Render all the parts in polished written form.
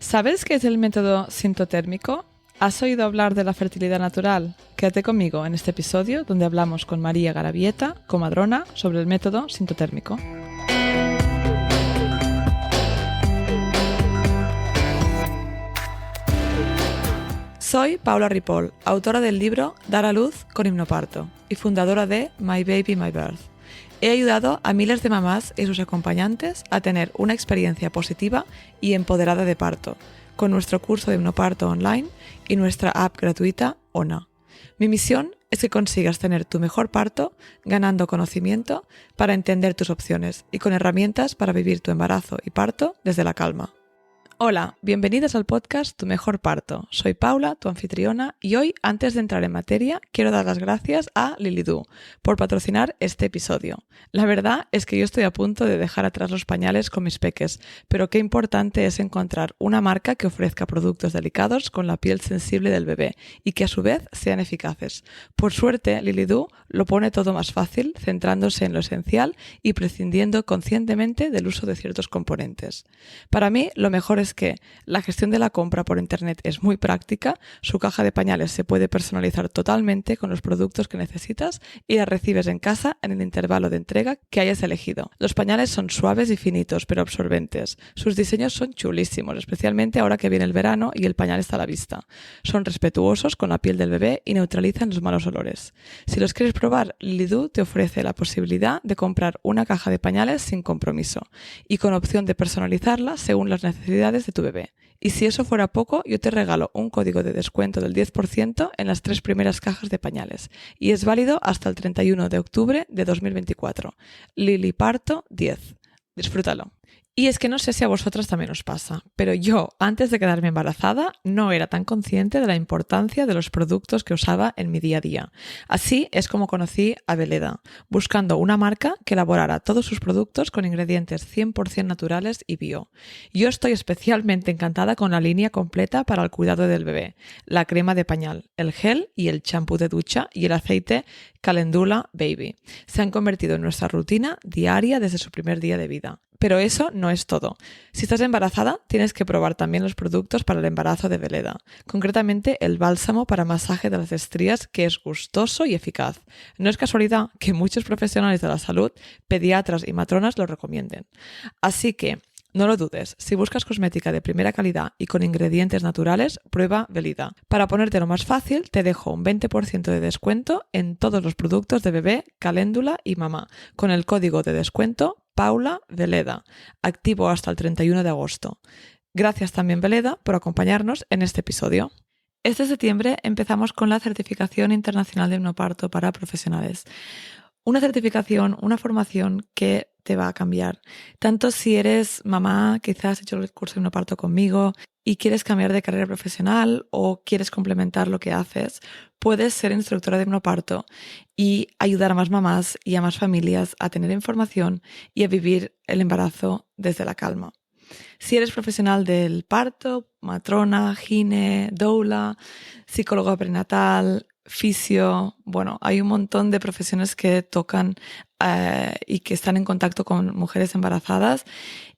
¿Sabes qué es el método sintotérmico? ¿Has oído hablar de la fertilidad natural? Quédate conmigo en este episodio donde hablamos con María Garavieta, comadrona, sobre el método sintotérmico. Soy Paula Ripoll, autora del libro Dar a luz con hipnoparto y fundadora de My Baby, My Birth. He ayudado a miles de mamás y sus acompañantes a tener una experiencia positiva y empoderada de parto, con nuestro curso de hipnoparto online y nuestra app gratuita ONA. Mi misión es que consigas tener tu mejor parto ganando conocimiento para entender tus opciones y con herramientas para vivir tu embarazo y parto desde la calma. Hola, bienvenidas al podcast Tu Mejor Parto. Soy Paula, tu anfitriona, y hoy, antes de entrar en materia, quiero dar las gracias a Lilidoo por patrocinar este episodio. La verdad es que yo estoy a punto de dejar atrás los pañales con mis peques, pero qué importante es encontrar una marca que ofrezca productos delicados con la piel sensible del bebé y que a su vez sean eficaces. Por suerte, Lilidoo lo pone todo más fácil, centrándose en lo esencial y prescindiendo conscientemente del uso de ciertos componentes. Para mí, lo mejor es que la gestión de la compra por internet es muy práctica, su caja de pañales se puede personalizar totalmente con los productos que necesitas y la recibes en casa en el intervalo de entrega que hayas elegido. Los pañales son suaves y finitos, pero absorbentes. Sus diseños son chulísimos, especialmente ahora que viene el verano y el pañal está a la vista. Son respetuosos con la piel del bebé y neutralizan los malos olores. Si los quieres probar, Lilidoo te ofrece la posibilidad de comprar una caja de pañales sin compromiso y con opción de personalizarla según las necesidades de tu bebé. Y si eso fuera poco, yo te regalo un código de descuento del 10% en las 3 primeras cajas de pañales y es válido hasta el 31 de octubre de 2024. Liliparto 10. Disfrútalo. Y es que no sé si a vosotras también os pasa, pero yo, antes de quedarme embarazada, no era tan consciente de la importancia de los productos que usaba en mi día a día. Así es como conocí a Veleda, buscando una marca que elaborara todos sus productos con ingredientes 100% naturales y bio. Yo estoy especialmente encantada con la línea completa para el cuidado del bebé, la crema de pañal, el gel y el champú de ducha y el aceite Calendula Baby. Se han convertido en nuestra rutina diaria desde su primer día de vida. Pero eso no es todo. Si estás embarazada, tienes que probar también los productos para el embarazo de Veleda, concretamente el bálsamo para masaje de las estrías, que es gustoso y eficaz. No es casualidad que muchos profesionales de la salud, pediatras y matronas lo recomienden. Así que, no lo dudes, si buscas cosmética de primera calidad y con ingredientes naturales, prueba Veleda. Para ponértelo más fácil, te dejo un 20% de descuento en todos los productos de bebé, caléndula y mamá, con el código de descuento Paula Veleda, activo hasta el 31 de agosto. Gracias también, Veleda, por acompañarnos en este episodio. Este septiembre empezamos con la Certificación Internacional de Hipnoparto para Profesionales. Una certificación, una formación que te va a cambiar. Tanto si eres mamá, quizás has hecho el curso de hipnoparto conmigo y quieres cambiar de carrera profesional o quieres complementar lo que haces, puedes ser instructora de hipnoparto y ayudar a más mamás y a más familias a tener información y a vivir el embarazo desde la calma. Si eres profesional del parto, matrona, gine, doula, psicóloga prenatal, fisio, bueno, hay un montón de profesiones que tocan y que están en contacto con mujeres embarazadas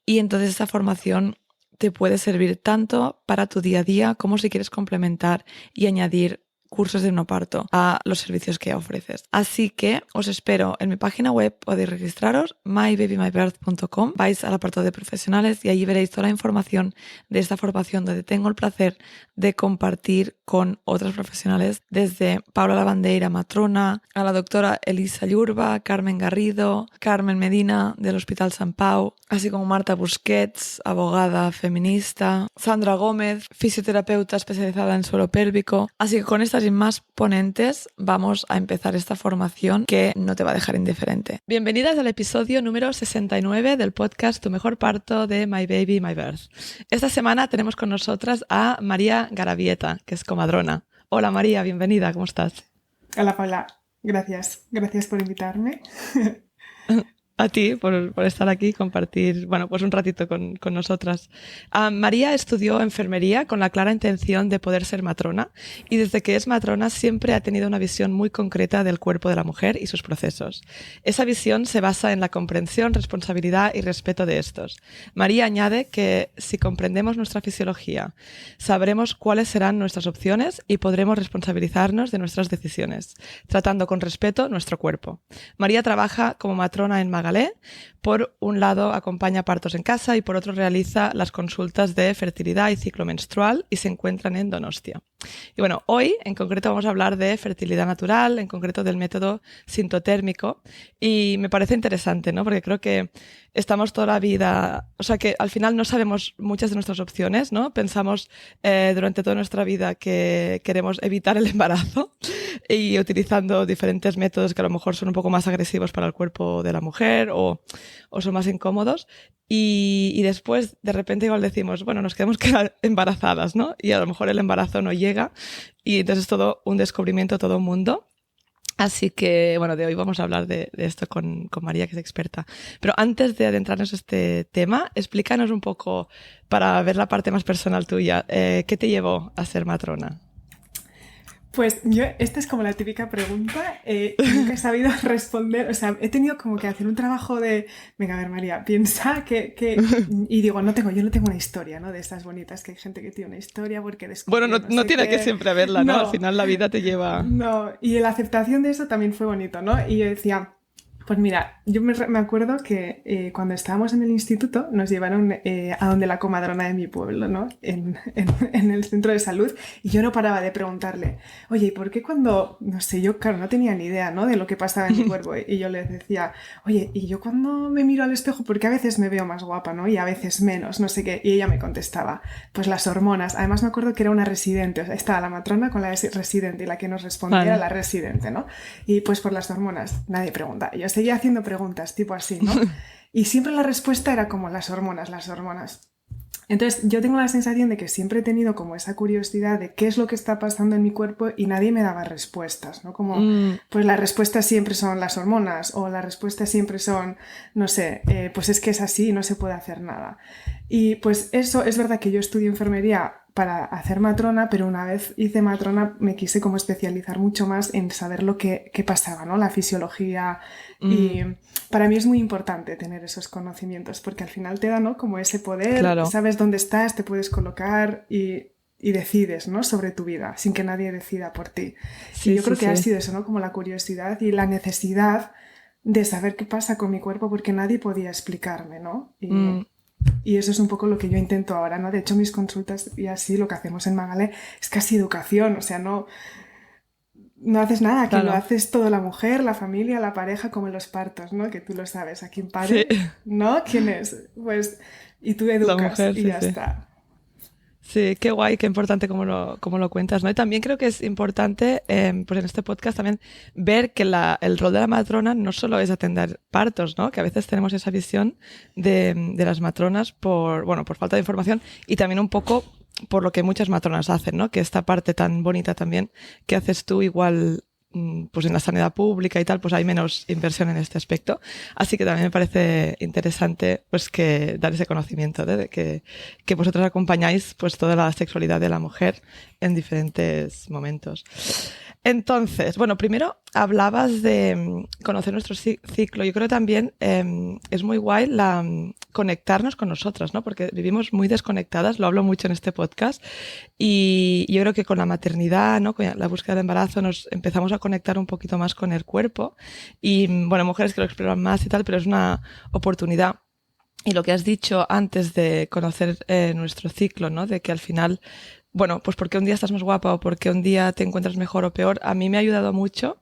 y entonces esa formación te puede servir tanto para tu día a día como si quieres complementar y añadir cursos de hipnoparto a los servicios que ofreces. Así que os espero en mi página web, podéis registraros, mybabymybirth.com, vais al apartado de profesionales y allí veréis toda la información de esta formación donde tengo el placer de compartir con otras profesionales, desde Paula Lavandeira, matrona, a la doctora Elisa Llurba, Carmen Garrido, Carmen Medina del Hospital Sant Pau, así como Marta Busquets, abogada feminista, Sandra Gómez, fisioterapeuta especializada en suelo pélvico. Así que con estas y más ponentes vamos a empezar esta formación que no te va a dejar indiferente. Bienvenidas al episodio número 69 del podcast Tu Mejor Parto de My Baby, My Birth. Esta semana tenemos con nosotras a María Garavieta, que es comadrona. Hola María, bienvenida, ¿cómo estás? Hola Paula, gracias por invitarme. A ti por estar aquí y compartir, bueno, pues un ratito con nosotras. María estudió enfermería con la clara intención de poder ser matrona y desde que es matrona siempre ha tenido una visión muy concreta del cuerpo de la mujer y sus procesos. Esa visión se basa en la comprensión, responsabilidad y respeto de estos. María añade que si comprendemos nuestra fisiología, sabremos cuáles serán nuestras opciones y podremos responsabilizarnos de nuestras decisiones, tratando con respeto nuestro cuerpo. María trabaja como matrona en Magalé. Por un lado, acompaña partos en casa y por otro realiza las consultas de fertilidad y ciclo menstrual y se encuentran en Donostia. Y bueno, hoy en concreto vamos a hablar de fertilidad natural, en concreto del método sintotérmico y me parece interesante, ¿no? Porque creo que estamos toda la vida, o sea que al final no sabemos muchas de nuestras opciones, ¿no? Pensamos durante toda nuestra vida que queremos evitar el embarazo y utilizando diferentes métodos que a lo mejor son un poco más agresivos para el cuerpo de la mujer o son más incómodos. Y después, de repente, igual decimos, bueno, nos queremos quedar embarazadas, ¿no? Y a lo mejor el embarazo no llega y entonces es todo un descubrimiento, todo un mundo. Así que, bueno, de hoy vamos a hablar de esto con María, que es experta. Pero antes de adentrarnos en este tema, explícanos un poco, para ver la parte más personal tuya, ¿qué te llevó a ser matrona? Pues yo, esta es como la típica pregunta que nunca he sabido responder. O sea, he tenido como que hacer un trabajo de, venga, a ver, María, piensa que... Y digo, yo no tengo una historia, ¿no? De estas bonitas, que hay gente que tiene una historia porque descubre... Bueno, no tiene que siempre haberla, ¿no? Al final la vida te lleva... No, y la aceptación de eso también fue bonito, ¿no? Y yo decía... Pues mira, yo me acuerdo que cuando estábamos en el instituto nos llevaron a donde la comadrona de mi pueblo, ¿no? En el centro de salud, y yo no paraba de preguntarle, oye, ¿y por qué cuando, no sé, yo claro, no tenía ni idea, ¿no? De lo que pasaba en mi cuerpo, y yo les decía, oye, ¿y yo cuando me miro al espejo, porque a veces me veo más guapa, ¿no? Y a veces menos, no sé qué, y ella me contestaba, pues las hormonas. Además me acuerdo que era una residente, o sea, estaba la matrona con la residente y la que nos respondía era la residente, ¿no? Y pues por las hormonas, nadie pregunta. Yo seguía haciendo preguntas, tipo así, ¿no? Y siempre la respuesta era como las hormonas, las hormonas. Entonces yo tengo la sensación de que siempre he tenido como esa curiosidad de qué es lo que está pasando en mi cuerpo y nadie me daba respuestas, ¿no? Como, pues las respuestas siempre son las hormonas o las respuestas siempre son, no sé, pues es que es así y no se puede hacer nada. Y pues eso, es verdad que yo estudio enfermería para hacer matrona, pero una vez hice matrona me quise como especializar mucho más en saber lo que pasaba, ¿no? La fisiología y para mí es muy importante tener esos conocimientos porque al final te da, ¿no? Como ese poder, claro. Sabes dónde estás, te puedes colocar y decides, ¿no? Sobre tu vida sin que nadie decida por ti. Sí, y yo creo que ha sido eso, ¿no? Como la curiosidad y la necesidad de saber qué pasa con mi cuerpo porque nadie podía explicarme, ¿no? Y eso es un poco lo que yo intento ahora, ¿no? De hecho, mis consultas y así, lo que hacemos en Magalé es casi educación, o sea, no haces nada, claro. Que lo haces todo la mujer, la familia, la pareja, como en los partos, ¿no? Que tú lo sabes, a quién pare, sí. ¿No? ¿Quién es? Pues, y tú educas mujer, y ya está. Sí, qué guay, qué importante como lo cuentas, ¿no? Y también creo que es importante, pues en este podcast también ver que el rol de la matrona no solo es atender partos, ¿no? Que a veces tenemos esa visión de las matronas por falta de información y también un poco por lo que muchas matronas hacen, ¿no? Que esta parte tan bonita también que haces tú igual pues en la sanidad pública y tal, pues hay menos inversión en este aspecto. Así que también me parece interesante pues que dar ese conocimiento de que vosotros acompañáis pues toda la sexualidad de la mujer en diferentes momentos. Entonces, bueno, primero hablabas de conocer nuestro ciclo. Yo creo que también es muy guay conectarnos con nosotras, ¿no? Porque vivimos muy desconectadas, lo hablo mucho en este podcast, y yo creo que con la maternidad, ¿no? Con la búsqueda del embarazo nos empezamos a conectar un poquito más con el cuerpo y, bueno, mujeres que lo exploran más y tal, pero es una oportunidad. Y lo que has dicho antes de conocer nuestro ciclo, ¿no? De que al final, bueno, pues porque un día estás más guapa o porque un día te encuentras mejor o peor, a mí me ha ayudado mucho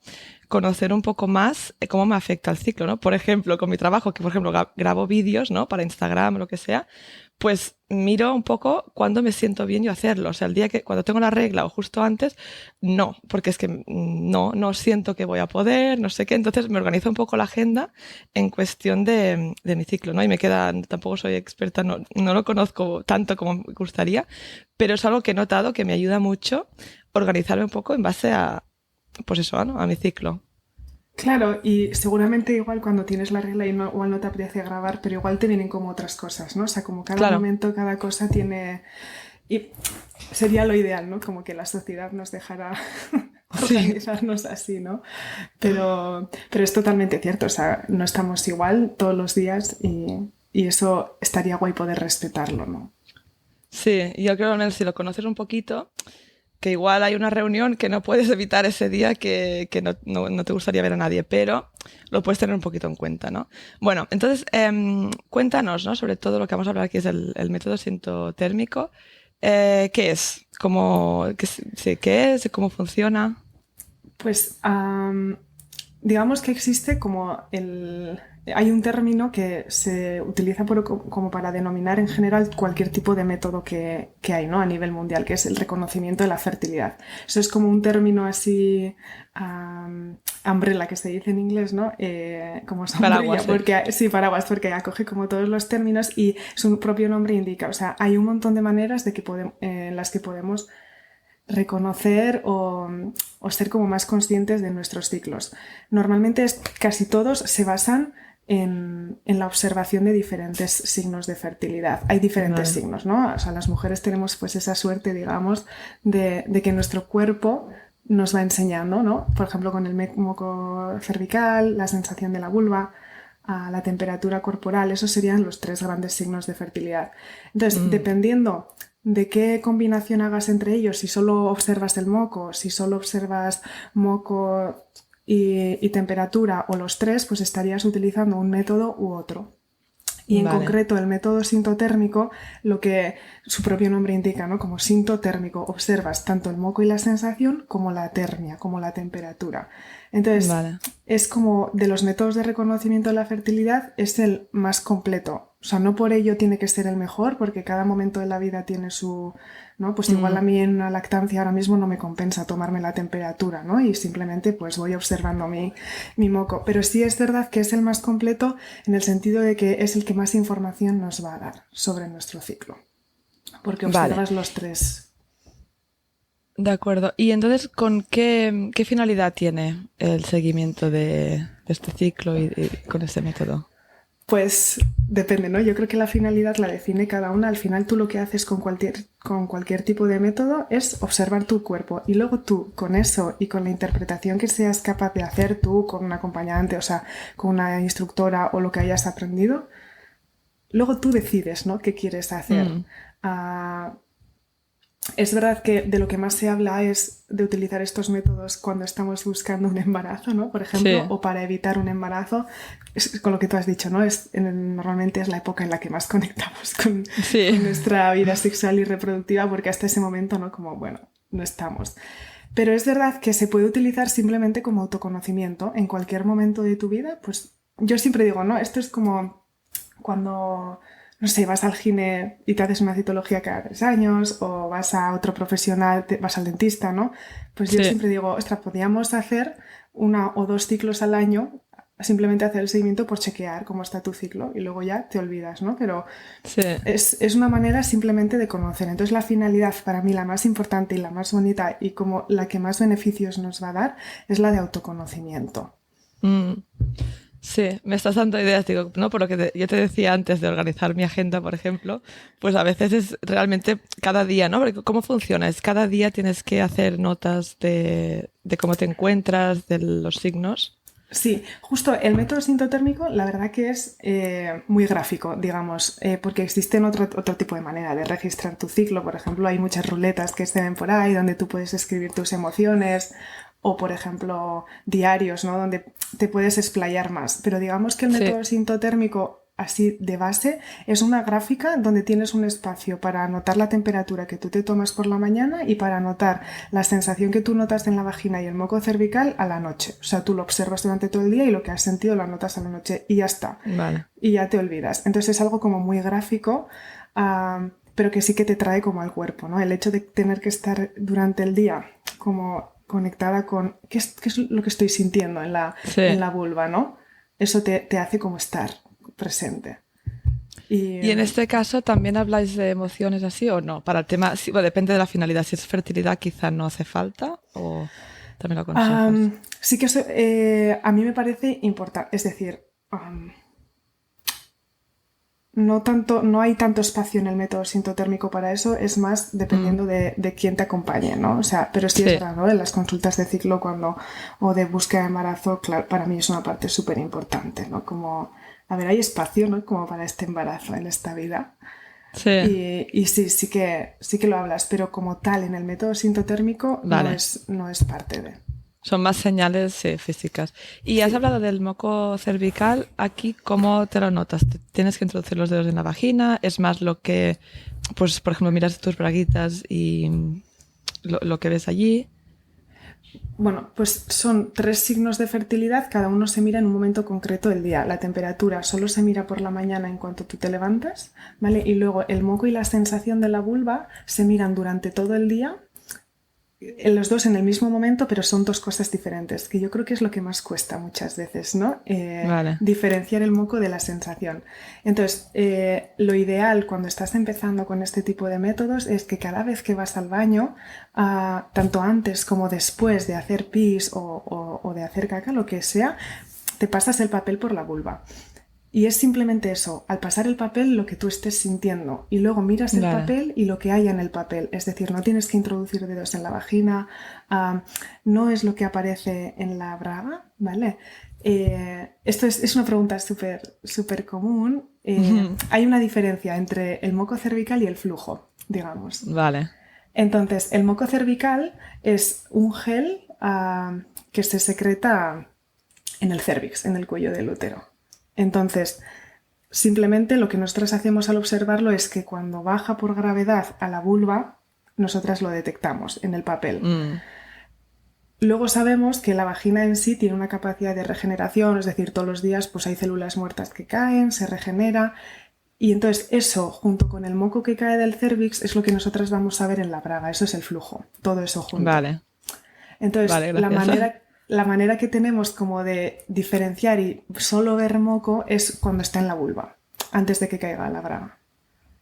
conocer un poco más cómo me afecta el ciclo, ¿no? Por ejemplo, con mi trabajo, que por ejemplo grabo vídeos, ¿no? Para Instagram o lo que sea, pues miro un poco cuándo me siento bien yo hacerlo. O sea, el día cuando tengo la regla o justo antes, no, porque es que no siento que voy a poder, no sé qué. Entonces me organizo un poco la agenda en cuestión de mi ciclo, ¿no? Y tampoco soy experta, no lo conozco tanto como me gustaría, pero es algo que he notado que me ayuda mucho organizarme un poco en base a, pues eso, ¿no? A mi ciclo. Claro, y seguramente igual cuando tienes la regla igual no te apetece grabar, pero igual te vienen como otras cosas, ¿no? O sea, como cada Claro, momento, cada cosa tiene... Y sería lo ideal, ¿no? Como que la sociedad nos dejara sí. organizarnos así, ¿no? Pero es totalmente cierto, o sea, no estamos igual todos los días y eso estaría guay poder respetarlo, ¿no? Sí, yo creo, Nel, si lo conoces un poquito, que igual hay una reunión que no puedes evitar ese día que no te gustaría ver a nadie, pero lo puedes tener un poquito en cuenta, ¿no? Bueno, entonces cuéntanos, ¿no? Sobre todo lo que vamos a hablar aquí es el método sintotérmico. ¿Qué es? Sí, ¿qué es? ¿Cómo funciona? Pues digamos que existe como el... Hay un término que se utiliza como para denominar en general cualquier tipo de método que hay, ¿no? A nivel mundial, que es el reconocimiento de la fertilidad. Eso es como un término así, umbrella, que se dice en inglés, ¿no? Como sombrilla, Paraguas, sí. porque sí, paraguas, porque acoge como todos los términos y su propio nombre indica. O sea, hay un montón de maneras de que en las que podemos reconocer o ser como más conscientes de nuestros ciclos. Normalmente casi todos se basan en la observación de diferentes signos de fertilidad. Hay diferentes Vale. signos, ¿no? O sea, las mujeres tenemos pues esa suerte, digamos, de que nuestro cuerpo nos va enseñando, ¿no? Por ejemplo, con el moco cervical, la sensación de la vulva, a la temperatura corporal, esos serían los tres grandes signos de fertilidad. Entonces, Mm, dependiendo de qué combinación hagas entre ellos, si solo observas el moco, si solo observas moco y temperatura o los tres, pues estarías utilizando un método u otro. Y en vale, concreto el método sintotérmico, lo que su propio nombre indica, ¿no? Como sintotérmico, observas tanto el moco y la sensación como la termia, como la temperatura. Entonces, vale. es como de los métodos de reconocimiento de la fertilidad, es el más completo. O sea, no por ello tiene que ser el mejor, porque cada momento de la vida tiene su, ¿no? Pues igual Mm, a mí en una lactancia ahora mismo no me compensa tomarme la temperatura, ¿no? Y simplemente pues voy observando mi moco. Pero sí es verdad que es el más completo en el sentido de que es el que más información nos va a dar sobre nuestro ciclo, porque vale, observas los tres. de acuerdo. ¿Y entonces con qué finalidad tiene el seguimiento de este ciclo y con este método? Pues depende, ¿no? Yo creo que la finalidad la define cada una. Al final tú lo que haces con cualquier tipo de método es observar tu cuerpo y luego tú con eso y con la interpretación que seas capaz de hacer tú con un acompañante, o sea, con una instructora o lo que hayas aprendido, luego tú decides, ¿no? ¿Qué quieres hacer? Mm, Ah, es verdad que de lo que más se habla es de utilizar estos métodos cuando estamos buscando un embarazo, ¿no? Por ejemplo, sí, o para evitar un embarazo. Es con lo que tú has dicho, ¿no? Normalmente es la época en la que más conectamos sí, con nuestra vida sexual y reproductiva porque hasta ese momento, ¿no? Como, bueno, no estamos. Pero es verdad que se puede utilizar simplemente como autoconocimiento en cualquier momento de tu vida. Pues yo siempre digo, ¿no? Esto es como cuando, no sé, vas al gine y te haces una citología cada 3 años o vas a otro profesional, vas al dentista, ¿no? Pues yo sí, siempre digo, ostras, podríamos hacer 1 o 2 ciclos al año, simplemente hacer el seguimiento por chequear cómo está tu ciclo y luego ya te olvidas, ¿no? Pero sí. es una manera simplemente de conocer. Entonces la finalidad para mí, la más importante y la más bonita y como la que más beneficios nos va a dar es la de autoconocimiento. Mm. Sí, me estás dando ideas, digo, ¿no? Por lo que yo te decía antes de organizar mi agenda, por ejemplo, pues a veces es realmente cada día, ¿no? Porque ¿cómo funciona? Es cada día tienes que hacer notas de cómo te encuentras, de los signos. Sí, justo el método sintotérmico, la verdad que es muy gráfico, digamos, porque existen otro tipo de manera de registrar tu ciclo. Por ejemplo, hay muchas ruletas que se ven por ahí donde tú puedes escribir tus emociones o, por ejemplo, diarios, ¿no? Donde te puedes explayar más. Pero digamos que el Sí, método sintotérmico así de base es una gráfica donde tienes un espacio para anotar la temperatura que tú te tomas por la mañana y para anotar la sensación que tú notas en la vagina y el moco cervical a la noche. O sea, tú lo observas durante todo el día y lo que has sentido lo anotas a la noche y ya está. vale. Y ya te olvidas. Entonces es algo como muy gráfico, pero que sí que te trae como al cuerpo, ¿no? El hecho de tener que estar durante el día como conectada con qué es lo que estoy sintiendo en Sí. la vulva, ¿no? Eso te hace como estar presente. Y Y en este caso, ¿también habláis de emociones así o no? Para el tema, sí, bueno, depende de la finalidad. Si es fertilidad, quizá no hace falta o... también lo aconsejas. Sí que a mí me parece importante, es decir, no hay tanto espacio en el método sintotérmico para eso, es más dependiendo de quién te acompañe, ¿no? O sea, pero sí es verdad, ¿no? En las consultas de ciclo o de búsqueda de embarazo, claro, para mí es una parte súper importante, ¿no? Como, a ver, hay espacio, ¿no? Como para este embarazo en esta vida. Sí. Y sí, sí que lo hablas, pero como tal, en el método sintotérmico Vale. no es parte de. Son más señales físicas. Y has hablado del moco cervical. Aquí, ¿cómo te lo notas? ¿Tienes que introducir los dedos en la vagina? ¿Es más lo que, pues, por ejemplo, miras tus braguitas y lo que ves allí? Bueno, pues son 3 signos de fertilidad, cada uno se mira en un momento concreto del día. La temperatura solo se mira por la mañana en cuanto tú te levantas, ¿vale? Y luego el moco y la sensación de la vulva se miran durante todo el día, los dos en el mismo momento, pero son 2 cosas diferentes, que yo creo que es lo que más cuesta muchas veces, ¿no? Vale. Diferenciar el moco de la sensación. Entonces, lo ideal cuando estás empezando con este tipo de métodos es que cada vez que vas al baño, tanto antes como después de hacer pis o de hacer caca, lo que sea, te pasas el papel por la vulva. Y es simplemente eso, al pasar el papel lo que tú estés sintiendo y luego miras el papel y lo que hay en el papel. Es decir, no tienes que introducir dedos en la vagina, no es lo que aparece en la braga, ¿vale? Esto es una pregunta súper común. Hay una diferencia entre el moco cervical y el flujo, digamos. Vale. Entonces, el moco cervical es un gel que se secreta en el cérvix, en el cuello del útero. Entonces, simplemente lo que nosotras hacemos al observarlo es que cuando baja por gravedad a la vulva, nosotras lo detectamos en el papel. Luego sabemos que la vagina en sí tiene una capacidad de regeneración, es decir, todos los días pues hay células muertas que caen, se regenera, y entonces eso, junto con el moco que cae del cérvix, es lo que nosotras vamos a ver en la braga, eso es el flujo, todo eso junto. Vale. Entonces, Vale, la manera que tenemos como de diferenciar y solo ver moco es cuando está en la vulva, antes de que caiga la braga.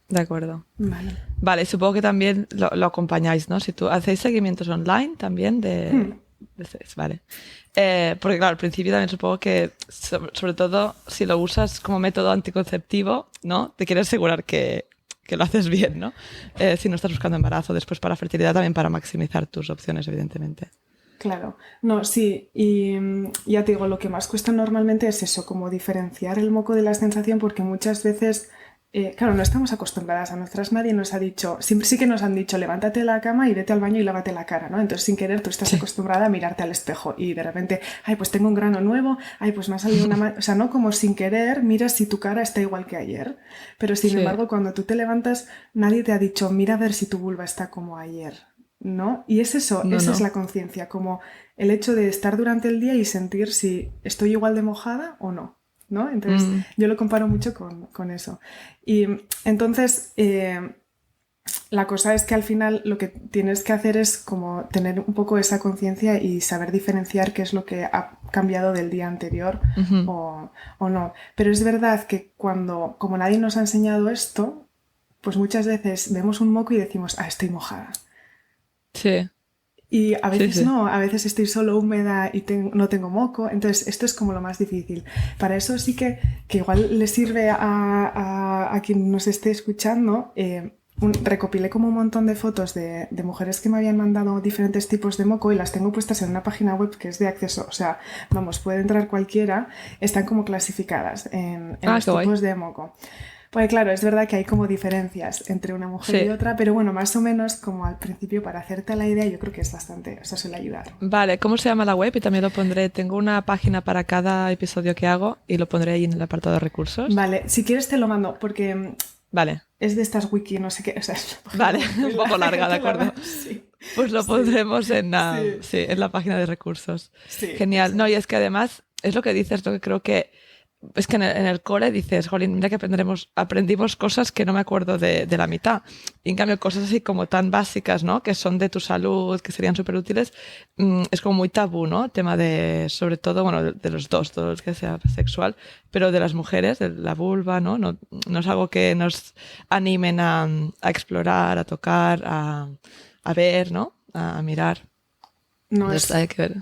De acuerdo. Vale. Vale, supongo que también lo acompañáis, ¿no? Si tú hacéis seguimientos online también vale. Porque claro, al principio también supongo que, sobre todo si lo usas como método anticonceptivo, ¿no? Te quieres asegurar que lo haces bien, ¿no? Si no estás buscando embarazo, después para fertilidad también para maximizar tus opciones, evidentemente. Claro, no, sí, y ya te digo, lo que más cuesta normalmente es eso, como diferenciar el moco de la sensación, porque muchas veces, claro, no estamos acostumbradas a nosotras, nadie nos ha dicho, siempre sí que nos han dicho, levántate de la cama y vete al baño y lávate la cara, ¿no? Entonces, sin querer, tú estás acostumbrada a mirarte al espejo y de repente, ay, pues tengo un grano nuevo, ay, pues me ha salido o sea, no, como sin querer, miras si tu cara está igual que ayer, pero sin embargo, cuando tú te levantas, nadie te ha dicho, mira a ver si tu vulva está como ayer. ¿No? Y es eso, esa es la conciencia, como el hecho de estar durante el día y sentir si estoy igual de mojada o no, ¿no? Entonces yo lo comparo mucho con eso. Y entonces la cosa es que al final lo que tienes que hacer es como tener un poco esa conciencia y saber diferenciar qué es lo que ha cambiado del día anterior o no. Pero es verdad que como nadie nos ha enseñado esto, pues muchas veces vemos un moco y decimos, estoy mojada. Sí. Y a veces no, a veces estoy solo húmeda y no tengo moco, entonces esto es como lo más difícil. Para eso sí que igual le sirve a quien nos esté escuchando, recopilé como un montón de fotos de mujeres que me habían mandado diferentes tipos de moco y las tengo puestas en una página web que es de acceso, o sea, vamos, puede entrar cualquiera, están como clasificadas en los tipos de moco. Pues claro, es verdad que hay como diferencias entre una mujer y otra, pero bueno, más o menos como al principio para hacerte la idea yo creo que es bastante, o sea, suele ayudar. Vale, ¿cómo se llama la web? Y también lo pondré, tengo una página para cada episodio que hago y lo pondré ahí en el apartado de recursos. Vale, si quieres te lo mando porque vale. Es de estas wiki, no sé qué, o sea, vale, un poco larga, ¿de acuerdo? Sí. Pues lo pondremos en la página de recursos. Sí, genial. sí. No, y es que además, es lo que dices, lo que creo que es que en el cole dices, jolín, mira que aprendimos cosas que no me acuerdo de la mitad. Y en cambio, cosas así como tan básicas, ¿no? Que son de tu salud, que serían súper útiles, es como muy tabú, ¿no? El tema sobre todo, bueno, de los dos, todo lo que sea sexual, pero de las mujeres, de la vulva, ¿no? No es algo que nos animen a explorar, a tocar, a ver, ¿no? A mirar. No Entonces hay que ver.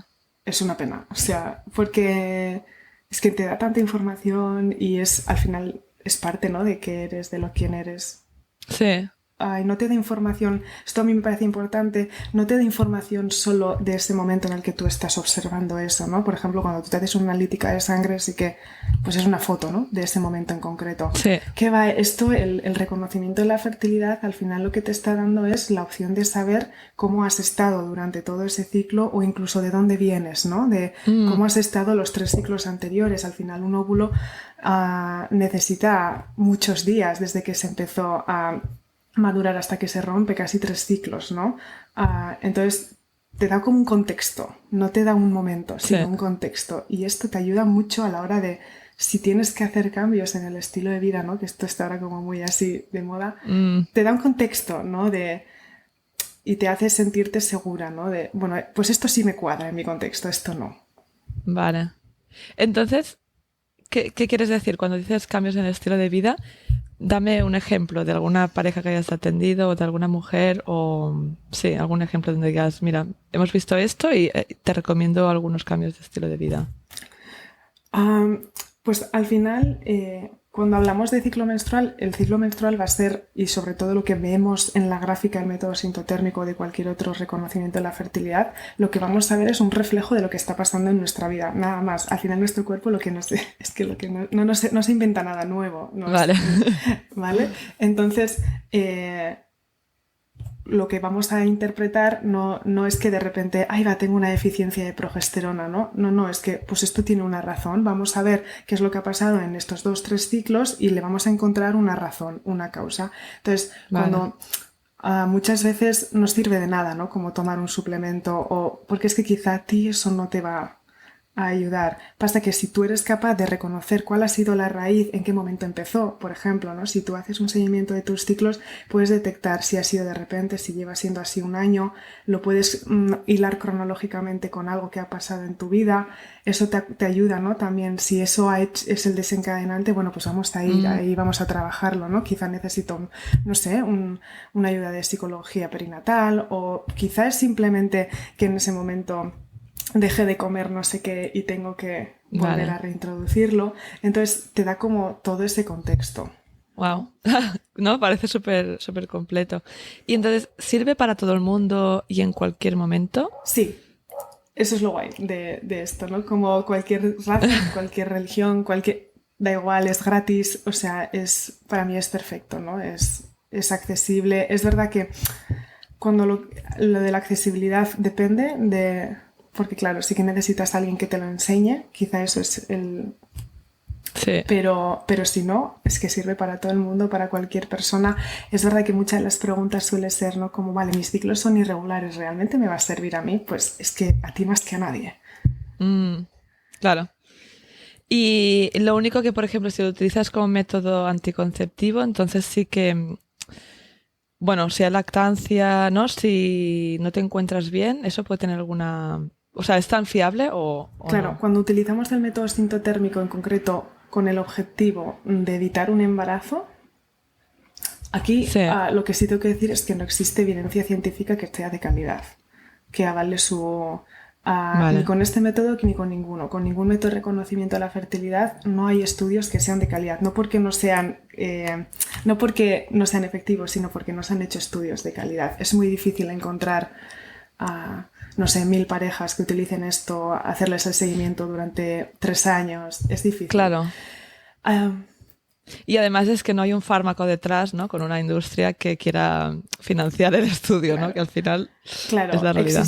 es una pena, o sea, porque es que te da tanta información y es al final es parte, ¿no? De qué eres, de lo quién eres. Sí, Ay, no te da información, esto a mí me parece importante, no te da información solo de ese momento en el que tú estás observando eso, ¿no? Por ejemplo, cuando tú te haces una analítica de sangre, sí que, pues es una foto, ¿no? De ese momento en concreto. sí. ¿Qué va esto? El reconocimiento de la fertilidad, al final lo que te está dando es la opción de saber cómo has estado durante todo ese ciclo o incluso de dónde vienes, ¿no? De cómo has estado los 3 ciclos anteriores. Al final un óvulo necesita muchos días desde que se empezó a madurar hasta que se rompe, casi 3 ciclos, ¿no? Entonces te da como un contexto, no te da un momento, sino Sí. un contexto. Y esto te ayuda mucho a la hora de, si tienes que hacer cambios en el estilo de vida, ¿no? Que esto está ahora como muy así de moda, te da un contexto, ¿no? Y te hace sentirte segura, ¿no? De, bueno, pues esto sí me cuadra en mi contexto, esto no. Vale. Entonces, ¿qué quieres decir cuando dices cambios en el estilo de vida? Dame un ejemplo de alguna pareja que hayas atendido o de alguna mujer o sí, algún ejemplo donde digas, mira, hemos visto esto y te recomiendo algunos cambios de estilo de vida. Um, pues al final, cuando hablamos de ciclo menstrual, el ciclo menstrual va a ser, y sobre todo lo que vemos en la gráfica del método sintotérmico o de cualquier otro reconocimiento de la fertilidad, lo que vamos a ver es un reflejo de lo que está pasando en nuestra vida, nada más. Al final nuestro cuerpo lo que nos es que lo que no se inventa nada nuevo, Vale. ¿vale? Entonces, lo que vamos a interpretar no es que de repente, ay, va, tengo una deficiencia de progesterona, ¿no? No, es que pues esto tiene una razón. Vamos a ver qué es lo que ha pasado en estos 2, 3 ciclos y le vamos a encontrar una razón, una causa. Entonces, Vale. cuando muchas veces no sirve de nada, ¿no? Como tomar un suplemento o porque es que quizá a ti eso no te va a ayudar. Pasa que si tú eres capaz de reconocer cuál ha sido la raíz, en qué momento empezó, por ejemplo, ¿no? Si tú haces un seguimiento de tus ciclos, puedes detectar si ha sido de repente, si lleva siendo así un año, lo puedes hilar cronológicamente con algo que ha pasado en tu vida. Eso te ayuda, ¿no? También si eso es el desencadenante, bueno, pues vamos a ir, ahí vamos a trabajarlo, ¿no? Quizá necesito, no sé, una ayuda de psicología perinatal o quizá es simplemente que en ese momento dejé de comer no sé qué y tengo que volver a reintroducirlo. Entonces te da como todo ese contexto. Wow. No, parece súper completo. Y entonces, ¿sirve para todo el mundo y en cualquier momento? Sí, eso es lo guay de esto, ¿no? Como cualquier raza, cualquier religión, da igual, es gratis, o sea, para mí es perfecto, ¿no? Es accesible. Es verdad que cuando lo de la accesibilidad depende porque claro, sí que necesitas a alguien que te lo enseñe, quizá eso es Sí. Pero si no, es que sirve para todo el mundo, para cualquier persona. Es verdad que muchas de las preguntas suelen ser, ¿no? Como, vale, mis ciclos son irregulares, ¿realmente me va a servir a mí? Pues es que a ti más que a nadie. Claro. Y lo único que, por ejemplo, si lo utilizas como método anticonceptivo, entonces sí que, bueno, si hay lactancia, ¿no? Si no te encuentras bien, eso puede tener alguna... O sea, ¿es tan fiable o Claro, no? cuando utilizamos el método sintotérmico en concreto con el objetivo de evitar un embarazo, aquí Sí, lo que sí tengo que decir es que no existe evidencia científica que sea de calidad, que avale ni vale. con este método ni con ninguno. Con ningún método de reconocimiento de la fertilidad no hay estudios que sean de calidad. No porque no sean efectivos, sino porque no se han hecho estudios de calidad. Es muy difícil encontrar, no sé, 1000 parejas que utilicen esto, hacerles el seguimiento durante 3 años. Es difícil. Claro. Uh, Y además es que no hay un fármaco detrás, ¿no? Con una industria que quiera financiar el estudio, ¿no? claro. Que al final es Claro, la realidad.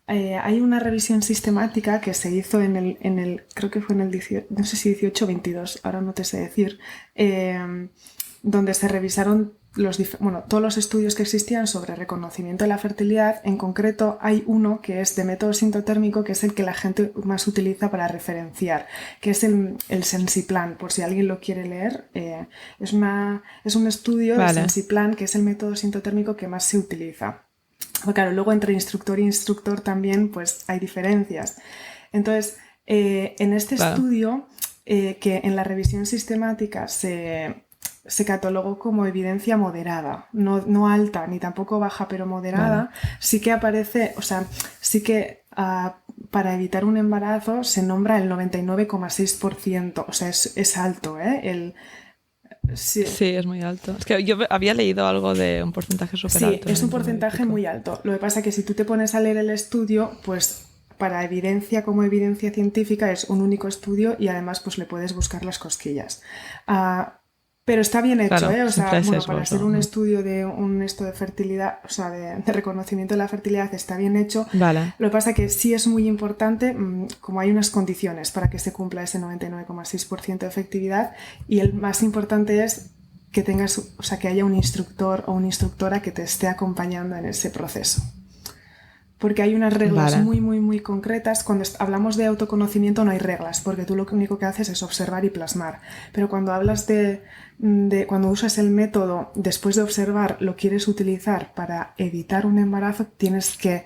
hay una revisión sistemática que se hizo creo que fue en el 18, no sé si 18 o 22, ahora no te sé decir, donde se revisaron todos los estudios que existían sobre reconocimiento de la fertilidad. En concreto hay uno que es de método sintotérmico, que es el que la gente más utiliza para referenciar, que es el Sensiplan, por si alguien lo quiere leer. Es un estudio de Sensiplan, que es el método sintotérmico que más se utiliza. Pero claro, luego entre instructor e instructor también pues hay diferencias. Entonces, en este estudio, que en la revisión sistemática se catalogó como evidencia moderada, no alta ni tampoco baja, pero moderada. Vale. Sí que aparece, o sea, sí que para evitar un embarazo se nombra el 99,6%, o sea, es alto, ¿eh? Sí, Sí, es muy alto. Es que yo había leído algo de un porcentaje súper sí, alto, es un 99 y porcentaje pico. muy alto. Lo que pasa es que si tú te pones a leer el estudio, pues para evidencia como evidencia científica es un único estudio y además pues le puedes buscar las cosquillas. Ah, pero está bien hecho, Claro, ¿eh? O siempre sea, hay bueno, para sesgos, ser ¿no? un estudio de un esto de fertilidad, o sea, de reconocimiento de la fertilidad está bien hecho. Vale, Lo que pasa es que sí es muy importante, como hay unas condiciones para que se cumpla ese 99,6% de efectividad y el más importante es que tengas, o sea, que haya un instructor o una instructora que te esté acompañando en ese proceso. Porque hay unas reglas vale, muy, muy, muy concretas. Cuando hablamos de autoconocimiento no hay reglas, porque tú lo único que haces es observar y plasmar. Pero cuando hablas cuando usas el método, después de observar, lo quieres utilizar para evitar un embarazo, tienes que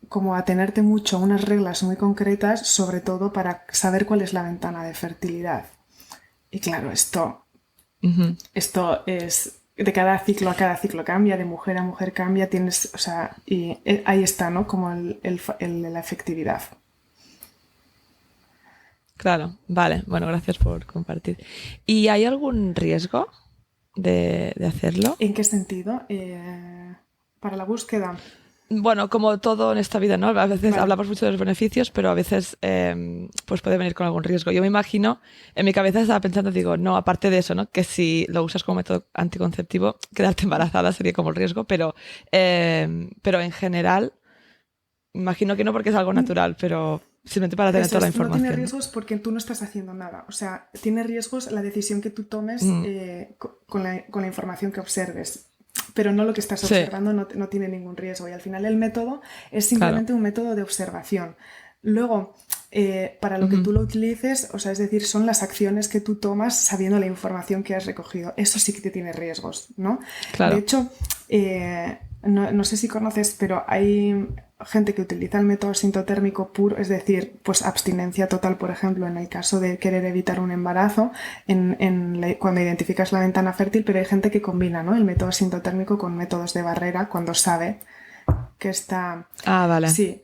como atenerte mucho a unas reglas muy concretas, sobre todo para saber cuál es la ventana de fertilidad. Y claro, ujú, esto es de cada ciclo a cada ciclo cambia, de mujer a mujer cambia, tienes, o sea, y ahí está, ¿no? Como la efectividad. claro, vale. Bueno, gracias por compartir. ¿Y hay algún riesgo de hacerlo? ¿En qué sentido? Para la búsqueda. Bueno, como todo en esta vida, ¿no? A veces Vale. hablamos mucho de los beneficios, pero a veces pues puede venir con algún riesgo. Yo me imagino, en mi cabeza estaba pensando, digo, no, aparte de eso, ¿no? Que si lo usas como método anticonceptivo, quedarte embarazada sería como el riesgo, pero en general, imagino que no porque es algo natural, pero simplemente para tener Eso toda la es, no tiene información, ¿no? riesgos porque tú no estás haciendo nada. O sea, tiene riesgos la decisión que tú tomes Mm, con la información que observes. Pero no lo que estás sí, observando no tiene ningún riesgo. Y al final el método es claro. simplemente un método de observación. Luego, para lo que Ujú, tú lo utilices, o sea, es decir, son las acciones que tú tomas sabiendo la información que has recogido. Eso sí que te tiene riesgos, ¿no? De claro. hecho, no sé si conoces, pero hay gente que utiliza el método sintotérmico puro, es decir, pues abstinencia total, por ejemplo, en el caso de querer evitar un embarazo, cuando identificas la ventana fértil, pero hay gente que combina, ¿no? El método sintotérmico con métodos de barrera cuando sabe que está... Ah, vale, Sí.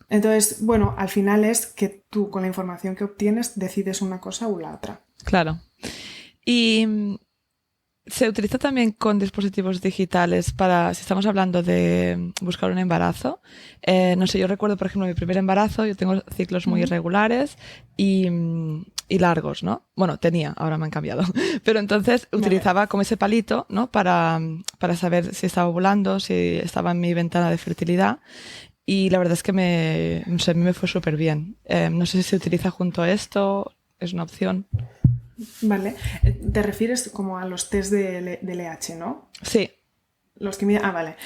Entonces, bueno, al final es que tú con la información que obtienes decides una cosa u la otra. claro. Y se utiliza también con dispositivos digitales para, si estamos hablando de buscar un embarazo. No sé, yo recuerdo, por ejemplo, mi primer embarazo, yo tengo ciclos muy Ujú. irregulares y largos, ¿no? Bueno, tenía, ahora me han cambiado. Pero entonces Vale. utilizaba como ese palito, ¿no? Para saber si estaba ovulando, si estaba en mi ventana de fertilidad. Y la verdad es que no sé, a mí me fue súper bien. No sé si se utiliza junto a esto, es una opción. Vale. Te refieres como a los test de LH, ¿no? Sí, Los que miden. Ah, vale.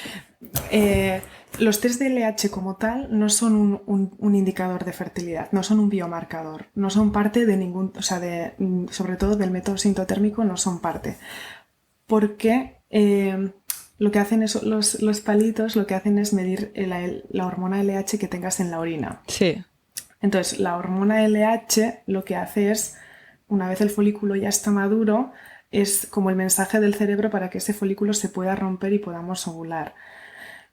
Los test de LH como tal no son un indicador de fertilidad, no son un biomarcador, no son parte de ningún, o sea, sobre todo del método sintotérmico no son parte. Porque lo que hacen es, los palitos lo que hacen es medir la hormona LH que tengas en la orina. sí, Entonces, la hormona LH lo que hace es, una vez el folículo ya está maduro, es como el mensaje del cerebro para que ese folículo se pueda romper y podamos ovular.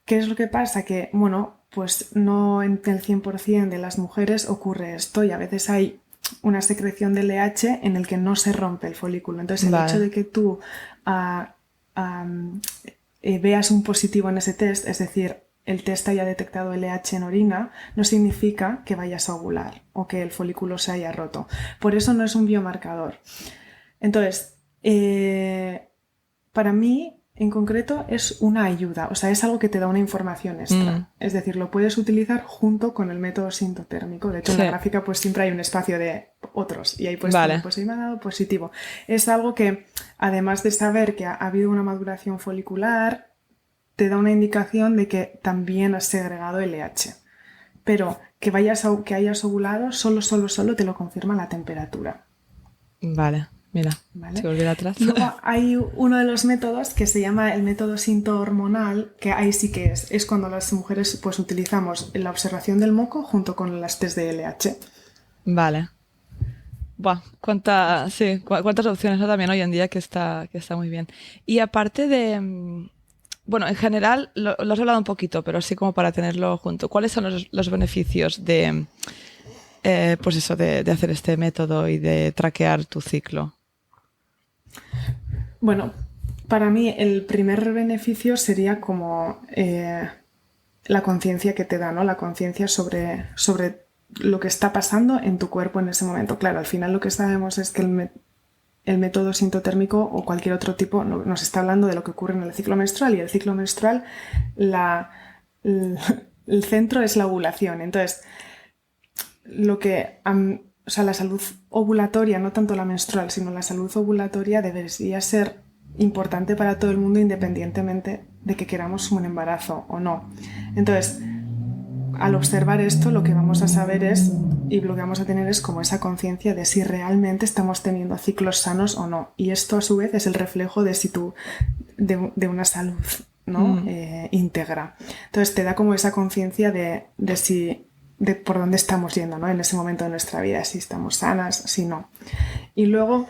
¿Qué es lo que pasa? Que, bueno, pues no en el 100% de las mujeres ocurre esto y a veces hay una secreción de LH en el que no se rompe el folículo. Entonces, el hecho vale. de que tú ah, ah, veas un positivo en ese test, es decir, el test haya detectado LH en orina, no significa que vayas a ovular o que el folículo se haya roto. Por eso no es un biomarcador. Entonces, para mí, en concreto, es una ayuda, o sea, es algo que te da una información Mm, extra. Es decir, lo puedes utilizar junto con el método sintotérmico. De hecho, en la sí, gráfica pues siempre hay un espacio de otros y ahí puedes poner, vale, pues ahí me ha dado positivo. Es algo que, además de saber que ha habido una maduración folicular, te da una indicación de que también has segregado LH. Pero que hayas ovulado, solo te lo confirma la temperatura. vale. Mira, si ¿Vale? volviera atrás. Luego hay uno de los métodos que se llama el método sintohormonal, que ahí sí que es cuando las mujeres pues utilizamos la observación del moco junto con las test de LH. Vale. Buah, cuántas opciones, ¿no? También hoy en día que está muy bien. Y aparte de, bueno, en general lo has hablado un poquito, pero así como para tenerlo junto. ¿Cuáles son los beneficios de, pues eso, de hacer este método y de traquear tu ciclo? Bueno, para mí el primer beneficio sería como la conciencia que te da, ¿no? La conciencia sobre lo que está pasando en tu cuerpo en ese momento. Claro, al final lo que sabemos es que el método sintotérmico o cualquier otro tipo nos está hablando de lo que ocurre en el ciclo menstrual, y el ciclo menstrual, la, el, el centro es la ovulación. Entonces, lo que, o sea, la salud ovulatoria, no tanto la menstrual, sino la salud ovulatoria debería ser importante para todo el mundo independientemente de que queramos un embarazo o no. Entonces, al observar esto, lo que vamos a saber es, y lo que vamos a tener es como esa conciencia de si realmente estamos teniendo ciclos sanos o no. Y esto a su vez es el reflejo de si tú, de una salud, ¿no? Íntegra. Entonces te da como esa conciencia de si, de por dónde estamos yendo, ¿no? En ese momento de nuestra vida, si estamos sanas, si no. Y luego,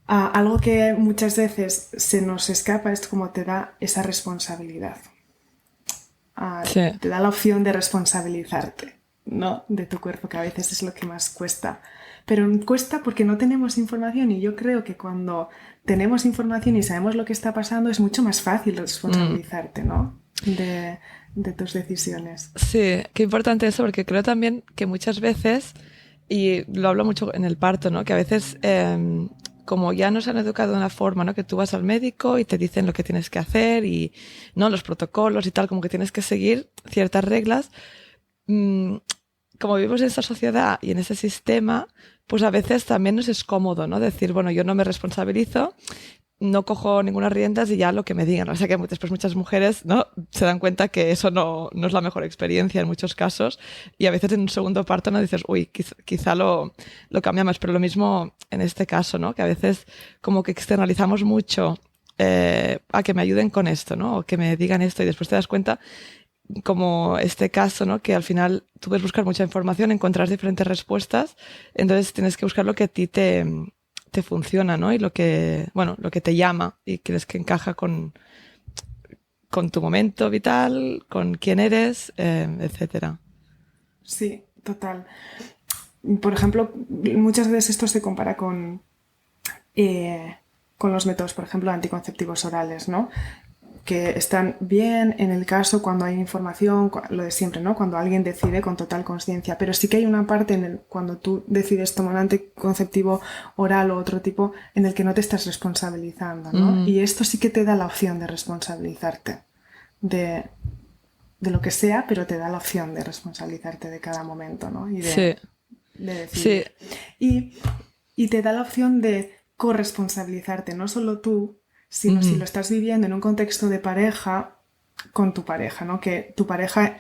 algo que muchas veces se nos escapa es como te da esa responsabilidad. Sí. Te da la opción de responsabilizarte, ¿no? De tu cuerpo, que a veces es lo que más cuesta. Pero cuesta porque no tenemos información, y yo creo que cuando tenemos información y sabemos lo que está pasando es mucho más fácil responsabilizarte, ¿no? De tus decisiones. Sí, qué importante eso, porque creo también que muchas veces, y lo hablo mucho en el parto, ¿no? Que a veces, como ya nos han educado de una forma, ¿no? Que tú vas al médico y te dicen lo que tienes que hacer y, ¿no? Los protocolos y tal, como que tienes que seguir ciertas reglas. mm, Como vivimos en esta sociedad y en ese sistema, pues a veces también nos es cómodo, ¿no? Decir, bueno, yo no me responsabilizo, no cojo ninguna riendas y ya lo que me digan. O sea que después muchas mujeres, ¿no? Se dan cuenta que eso no es la mejor experiencia en muchos casos, y a veces en un segundo parto no dices, uy, quizá lo cambiamos, pero lo mismo en este caso, ¿no? Que a veces como que externalizamos mucho a que me ayuden con esto, ¿no? O que me digan esto, y después te das cuenta, como este caso, ¿no? Que al final tú puedes buscar mucha información, encontrar diferentes respuestas, entonces tienes que buscar lo que a ti te funciona, ¿no? Y lo que, bueno, lo que te llama y crees que encaja con tu momento vital, con quién eres, etcétera. Sí, total. Por ejemplo, muchas veces esto se compara con los métodos, por ejemplo, anticonceptivos orales, ¿no? Que están bien en el caso cuando hay información, lo de siempre, ¿no? Cuando alguien decide con total conciencia, pero sí que hay una parte cuando tú decides tomar un anticonceptivo oral o otro tipo en el que no te estás responsabilizando, ¿no? Y esto sí que te da la opción de responsabilizarte de, de lo que sea, pero te da la opción de responsabilizarte de cada momento, ¿no? Y Sí, de sí. decidir. Y, y te da la opción de corresponsabilizarte, no solo tú, sino si lo estás viviendo en un contexto de pareja, con tu pareja, ¿no? Que tu pareja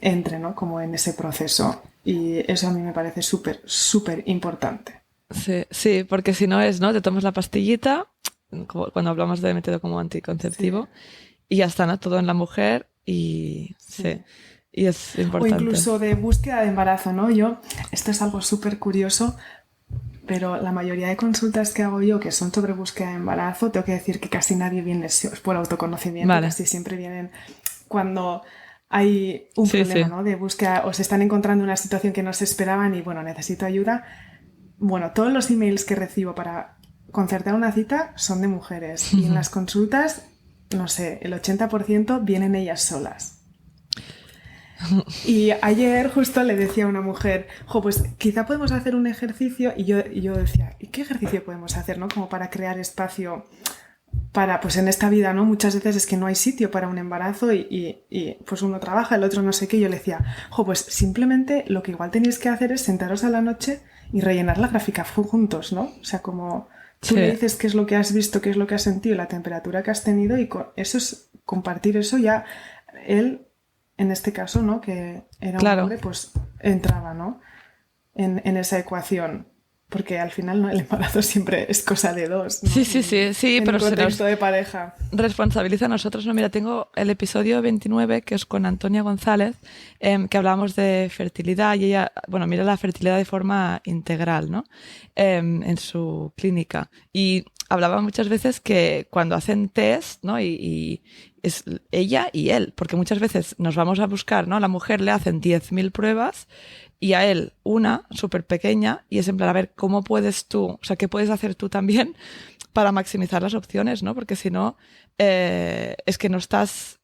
entre, ¿no? Como en ese proceso. Y eso a mí me parece súper, súper importante. Sí, sí, porque si no es, ¿no? Te tomas la pastillita, como cuando hablamos de método como Sí, anticonceptivo, y ya está, ¿no? Todo en la mujer y sí, sí. y es O importante. incluso de búsqueda de embarazo, ¿no? Esto es algo súper curioso, pero la mayoría de consultas que hago yo, que son sobre búsqueda de embarazo, tengo que decir que casi nadie viene por autoconocimiento, Vale, casi siempre vienen cuando hay un sí, problema, sí. ¿no? De búsqueda, o se están encontrando una situación que no se esperaban y, bueno, necesito ayuda. Bueno, todos los emails que recibo para concertar una cita son de mujeres, y en las consultas, no sé, el 80% vienen ellas solas. Y ayer justo le decía a una mujer, jo, pues quizá podemos hacer un ejercicio, y yo decía, ¿y qué ejercicio podemos hacer, no? Como para crear espacio para, pues en esta vida, ¿no? Muchas veces es que no hay sitio para un embarazo, y pues uno trabaja, el otro no sé qué. Y yo le decía, jo, pues simplemente lo que igual tenéis que hacer es sentaros a la noche y rellenar la gráfica juntos, ¿no? O sea, como tú le Sí, dices qué es lo que has visto, qué es lo que has sentido, la temperatura que has tenido, y eso es compartir eso. Ya él, en este caso, ¿no? Que era un claro. hombre, pues entraba, ¿no? En esa ecuación. porque al final, ¿no? El embarazo siempre es cosa de dos, ¿no? Sí, En pero un contexto de pareja. responsabiliza a nosotros. No, mira, tengo el episodio 29, que es con Antonia González, que hablábamos de fertilidad y ella, bueno, mira la fertilidad de forma integral, ¿no? En su clínica. Y hablaba muchas veces que cuando hacen test, ¿no? Y es ella y él, porque muchas veces nos vamos a buscar, ¿no? A la mujer le hacen 10.000 pruebas y a él una súper pequeña y es en plan, a ver, ¿cómo puedes tú, o sea, qué puedes hacer tú también para maximizar las opciones, ¿no? Porque si no, es que no estás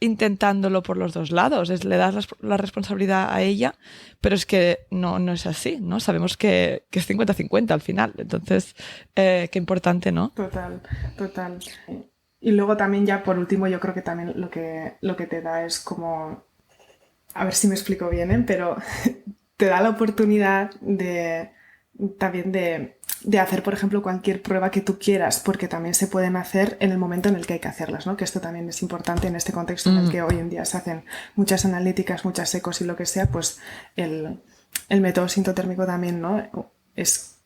intentándolo por los dos lados, le das la responsabilidad a ella, pero es que no es así, ¿no? Sabemos que es 50-50 al final, entonces, qué importante, ¿no? Total. Y luego también ya por último yo creo que también lo que te da es como, a ver si me explico bien, ¿eh? Pero te da la oportunidad también de hacer, por ejemplo, cualquier prueba que tú quieras, porque también se pueden hacer en el momento en el que hay que hacerlas, ¿no? Que esto también es importante en este contexto en el que hoy en día se hacen muchas analíticas, muchas ecos y lo que sea, pues el método sintotérmico también, ¿no? Es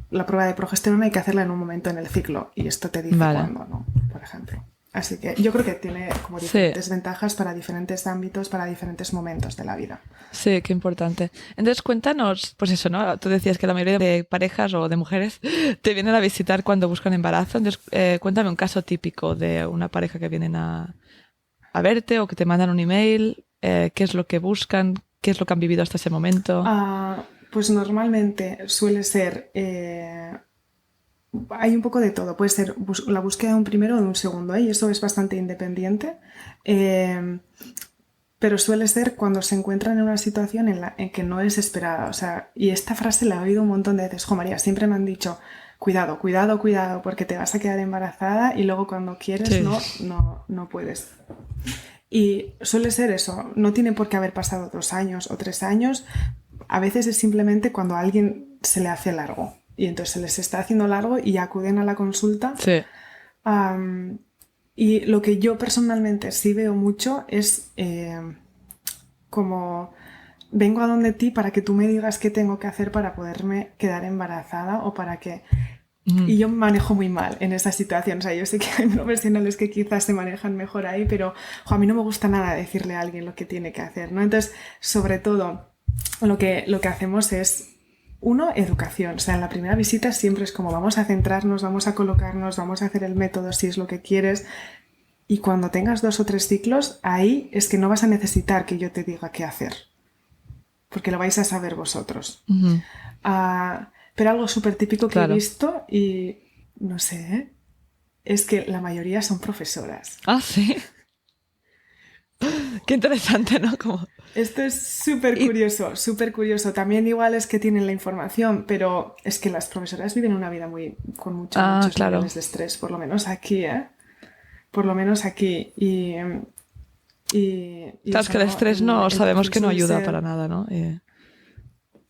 la prueba de progesterona, hay que hacerla en un momento en el ciclo y esto te dice cuándo, ¿no? Por ejemplo. Así que yo creo que tiene como diferentes ventajas para diferentes ámbitos, para diferentes momentos de la vida. Sí, qué importante. Entonces cuéntanos, pues eso, ¿no? Tú decías que la mayoría de parejas o de mujeres te vienen a visitar cuando buscan embarazo. Entonces cuéntame un caso típico de una pareja que vienen a verte o que te mandan un email. ¿Qué es lo que buscan? ¿Qué es lo que han vivido hasta ese momento? Pues normalmente suele ser... hay un poco de todo. Puede ser la búsqueda de un primero o de un segundo, ¿eh? Y eso es bastante independiente. Pero suele ser cuando se encuentran en una situación en que no es esperada. O sea, y esta frase la he oído un montón de veces. Jo, María, siempre me han dicho, cuidado, porque te vas a quedar embarazada y luego cuando quieres no puedes. Y suele ser eso. No tiene por qué haber pasado 2 años o 3 años. A veces es simplemente cuando a alguien se le hace largo. Y entonces se les está haciendo largo y acuden a la consulta. Sí. Y lo que yo personalmente sí veo mucho es como vengo a donde ti para que tú me digas qué tengo que hacer para poderme quedar embarazada o para que... Y yo me manejo muy mal en esa situación. O sea, yo sé que hay profesionales que quizás se manejan mejor ahí, pero a mí no me gusta nada decirle a alguien lo que tiene que hacer, ¿no? Entonces, sobre todo, lo que hacemos es... Uno, educación. O sea, en la primera visita siempre es como vamos a centrarnos, vamos a colocarnos, vamos a hacer el método si es lo que quieres. Y cuando tengas 2 o 3 ciclos, ahí es que no vas a necesitar que yo te diga qué hacer. Porque lo vais a saber vosotros. Pero algo súper típico que he visto y no sé, ¿eh? Es que la mayoría son profesoras. Ah, sí. Qué interesante, ¿no? Esto es súper curioso. También igual es que tienen la información, pero es que las profesoras viven una vida con muchos niveles de estrés, por lo menos aquí, ¿eh? Por lo menos aquí. Claro, es que el estrés sabemos que no ayuda para nada, ¿no?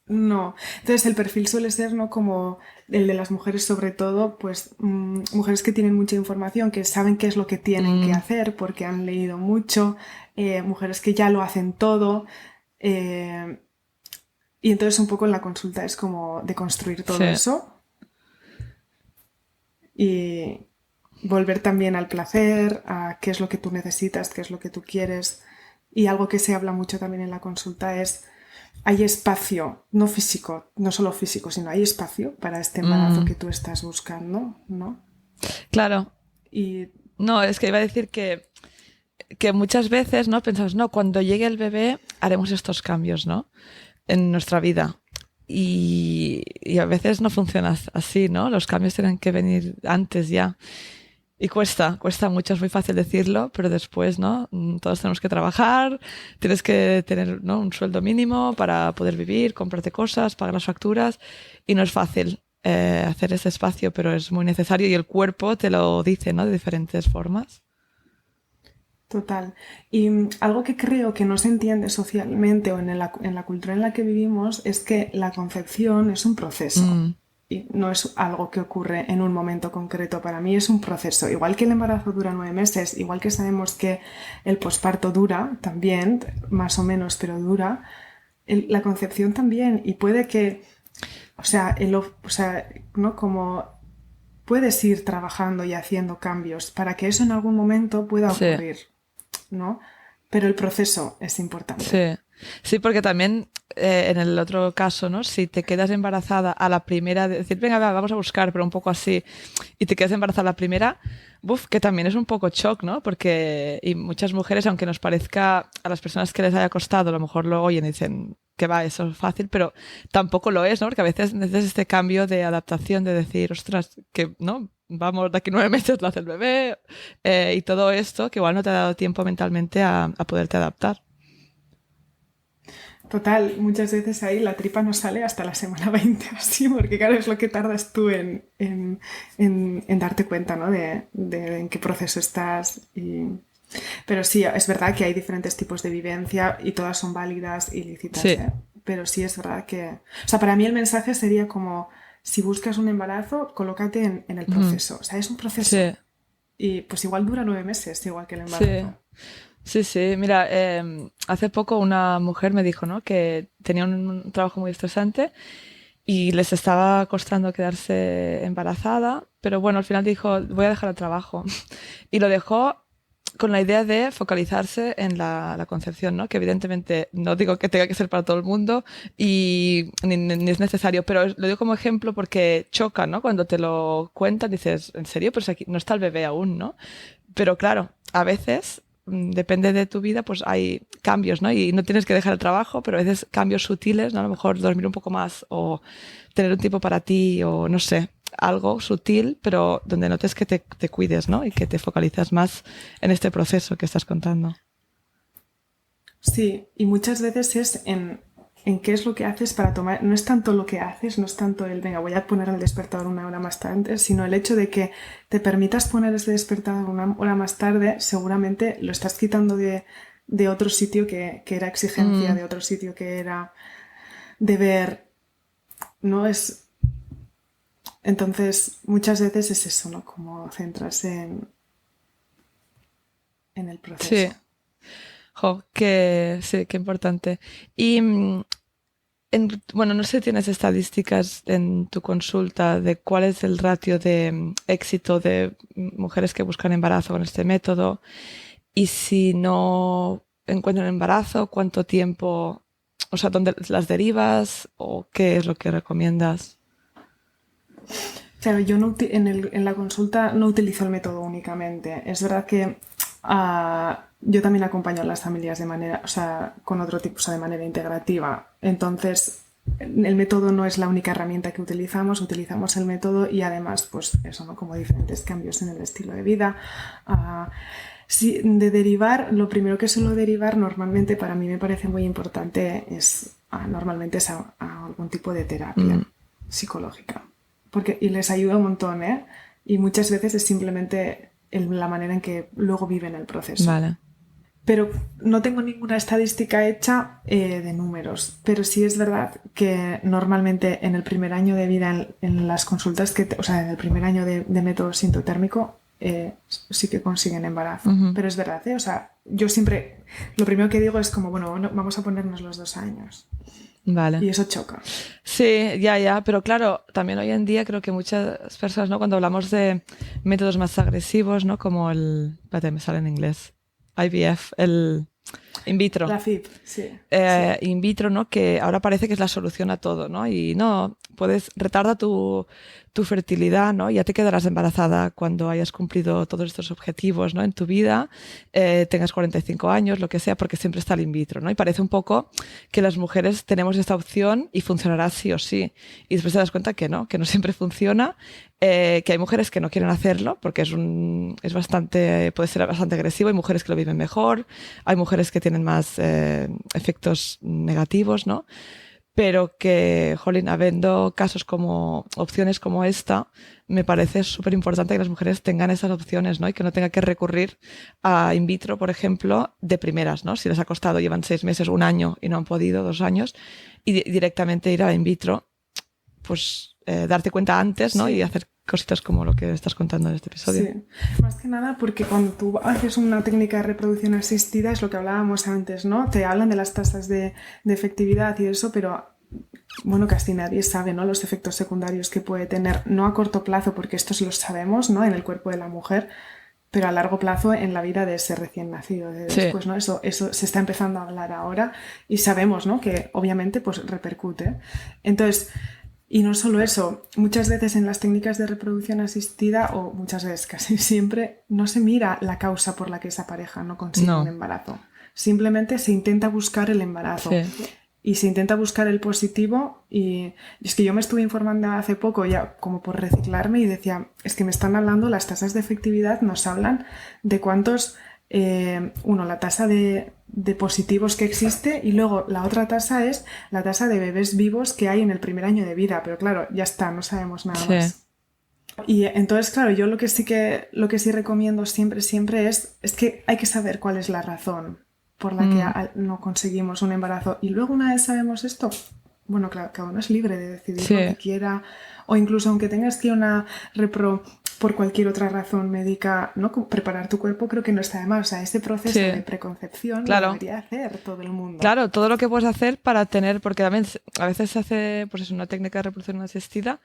No. Entonces el perfil suele ser, ¿no? Como el de las mujeres, sobre todo, pues mujeres que tienen mucha información, que saben qué es lo que tienen que hacer porque han leído mucho, mujeres que ya lo hacen todo. Y entonces un poco en la consulta es como de construir todo eso y volver también al placer, a qué es lo que tú necesitas, qué es lo que tú quieres. Y algo que se habla mucho también en la consulta es hay espacio, no físico, no solo físico, sino hay espacio para este embarazo que tú estás buscando, ¿no? Claro. Y... No, es que iba a decir que muchas veces, ¿no? Pensamos, no, cuando llegue el bebé haremos estos cambios, ¿no? En nuestra vida. Y a veces no funciona así, ¿no? Los cambios tienen que venir antes ya. Y cuesta mucho, es muy fácil decirlo, pero después, ¿no? Todos tenemos que trabajar, tienes que tener, ¿no? Un sueldo mínimo para poder vivir, comprarte cosas, pagar las facturas, y no es fácil hacer ese espacio, pero es muy necesario y el cuerpo te lo dice, ¿no? De diferentes formas. Total. Y algo que creo que no se entiende socialmente o en la cultura en la que vivimos es que la concepción es un proceso. Y no es algo que ocurre en un momento concreto. Para mí es un proceso. Igual que el embarazo dura 9 meses, igual que sabemos que el posparto dura también, más o menos, pero dura, la concepción también. Y puede que o sea, ¿no? Como puedes ir trabajando y haciendo cambios para que eso en algún momento pueda Sí, ocurrir, ¿no? Pero el proceso es importante. sí. Sí, porque también en el otro caso, ¿no? Si te quedas embarazada a la primera, de decir, venga, va, vamos a buscar, pero un poco así, y te quedas embarazada a la primera, buf, que también es un poco shock, ¿no? Porque y muchas mujeres, aunque nos parezca a las personas que les haya costado, a lo mejor lo oyen y dicen que va, eso es fácil, pero tampoco lo es, ¿no? Porque a veces necesitas este cambio de adaptación, de decir, ostras, que no, vamos, de aquí 9 meses nace el bebé, y todo esto, que igual no te ha dado tiempo mentalmente a poderte adaptar. Total, muchas veces ahí la tripa no sale hasta la semana 20 así, porque claro, es lo que tardas tú en darte cuenta, ¿no? De en qué proceso estás. Pero sí, es verdad que hay diferentes tipos de vivencia y todas son válidas y lícitas, Sí, ¿eh? Pero sí es verdad que... O sea, para mí el mensaje sería como, si buscas un embarazo, colócate en el ujú, proceso. O sea, es un proceso. sí, Y pues igual dura 9 meses, igual que el sí. embarazo. Sí, sí, mira, hace poco una mujer me dijo, ¿no? Que tenía un trabajo muy estresante y les estaba costando quedarse embarazada, pero bueno, al final dijo, voy a dejar el trabajo. Y lo dejó con la idea de focalizarse en la concepción, ¿no? Que evidentemente no digo que tenga que ser para todo el mundo y ni es necesario, pero lo digo como ejemplo porque choca, ¿no? Cuando te lo cuentan dices, ¿en serio? Pues aquí no está el bebé aún, ¿no? Pero claro, a veces depende de tu vida, pues hay cambios, ¿no? Y no tienes que dejar el trabajo, pero a veces cambios sutiles, ¿no? A lo mejor dormir un poco más o tener un tiempo para ti o no sé, algo sutil, pero donde notes que te cuides, ¿no? Y que te focalizas más en este proceso que estás contando. Sí, y muchas veces es en qué es lo que haces para tomar. No es tanto lo que haces, no es tanto el, venga, voy a poner el despertador una hora más tarde, sino el hecho de que te permitas poner ese despertador una hora más tarde, seguramente lo estás quitando de otro sitio que era exigencia, Mm, de otro sitio que era deber. No es. Entonces, muchas veces es eso, ¿no? Como centrarse en el sí, proceso. jo, que sí, qué importante. Y bueno, no sé si tienes estadísticas en tu consulta de cuál es el ratio de éxito de mujeres que buscan embarazo con este método y si no encuentran embarazo, cuánto tiempo, o sea, dónde las derivas o qué es lo que recomiendas. Claro, yo no en la consulta no utilizo el método únicamente. Es verdad que yo también acompaño a las familias de manera, o sea, con otro tipo, o sea, de manera integrativa. Entonces, el método no es la única herramienta que utilizamos el método y además, pues eso, ¿no? Como diferentes cambios en el estilo de vida. Ah, sí, de derivar, lo primero que suelo derivar normalmente para mí me parece muy importante es, normalmente es a algún tipo de terapia Mm, psicológica y les ayuda un montón, ¿eh? Y muchas veces es simplemente la manera en que luego viven el proceso. vale. Pero no tengo ninguna estadística hecha de números, pero sí es verdad que normalmente en el primer año de vida, en las consultas o sea, en el primer año de método sintotérmico, sí que consiguen embarazo. Ujú. Pero es verdad, ¿eh? O sea, yo siempre, lo primero que digo es como, bueno, vamos a ponernos los 2 años. Vale. Y eso choca. Sí, ya, ya, pero claro, también hoy en día creo que muchas personas, ¿no? Cuando hablamos de métodos más agresivos, ¿no? Como espérate, me sale en inglés, IVF, el in vitro. La FIP, sí, sí. In vitro, ¿no? Que ahora parece que es la solución a todo, ¿no? Y no, puedes, retarda tu fertilidad, ¿no? Ya te quedarás embarazada cuando hayas cumplido todos estos objetivos, ¿no? En tu vida, tengas 45 años, lo que sea, porque siempre está el in vitro, ¿no? Y parece un poco que las mujeres tenemos esta opción y funcionará sí o sí. Y después te das cuenta que no siempre funciona, que hay mujeres que no quieren hacerlo porque es bastante, puede ser bastante agresivo, hay mujeres que lo viven mejor, hay mujeres que tienen más efectos negativos, ¿no? Pero que, jolín, habiendo casos como opciones como esta, me parece súper importante que las mujeres tengan esas opciones, ¿no? Y que no tengan que recurrir a in vitro, por ejemplo, de primeras, ¿no? Si les ha costado, llevan 6 meses, un año y no han podido, 2 años, y directamente ir a in vitro, pues darte cuenta antes, ¿no? Y Sí, hacer cositas como lo que estás contando en este episodio. sí. Más que nada porque cuando tú haces una técnica de reproducción asistida, es lo que hablábamos antes, ¿no? Te hablan de las tasas de efectividad y eso, pero bueno, casi nadie sabe, ¿no? Los efectos secundarios que puede tener, no a corto plazo, porque estos los sabemos, ¿no? En el cuerpo de la mujer, pero a largo plazo en la vida de ese recién nacido, de Sí, después, ¿no? Eso se está empezando a hablar ahora y sabemos, ¿no? Que obviamente pues repercute. Entonces, y no solo eso, muchas veces en las técnicas de reproducción asistida, o muchas veces casi siempre, no se mira la causa por la que esa pareja no consigue un no, embarazo. Simplemente se intenta buscar el embarazo. sí, Y se intenta buscar el positivo y es que yo me estuve informando hace poco ya como por reciclarme y decía, es que me están hablando, las tasas de efectividad nos hablan de cuántos, la tasa de positivos que existe y luego la otra tasa es la tasa de bebés vivos que hay en el primer año de vida, pero claro, ya está, no sabemos nada sí, más. Y entonces, claro, yo lo que sí recomiendo siempre, siempre es que hay que saber cuál es la razón por la que no conseguimos un embarazo. Y luego una vez sabemos esto, bueno, claro, cada uno es libre de decidir lo sí. que quiera, o incluso aunque tengas que una repro por cualquier otra razón médica, ¿no? Preparar tu cuerpo creo que no está de más. O sea, ese proceso Sí, de preconcepción lo claro. debería hacer todo el mundo. Claro, todo lo que puedes hacer para tener, porque también a veces se hace pues es una técnica de reproducción asistida,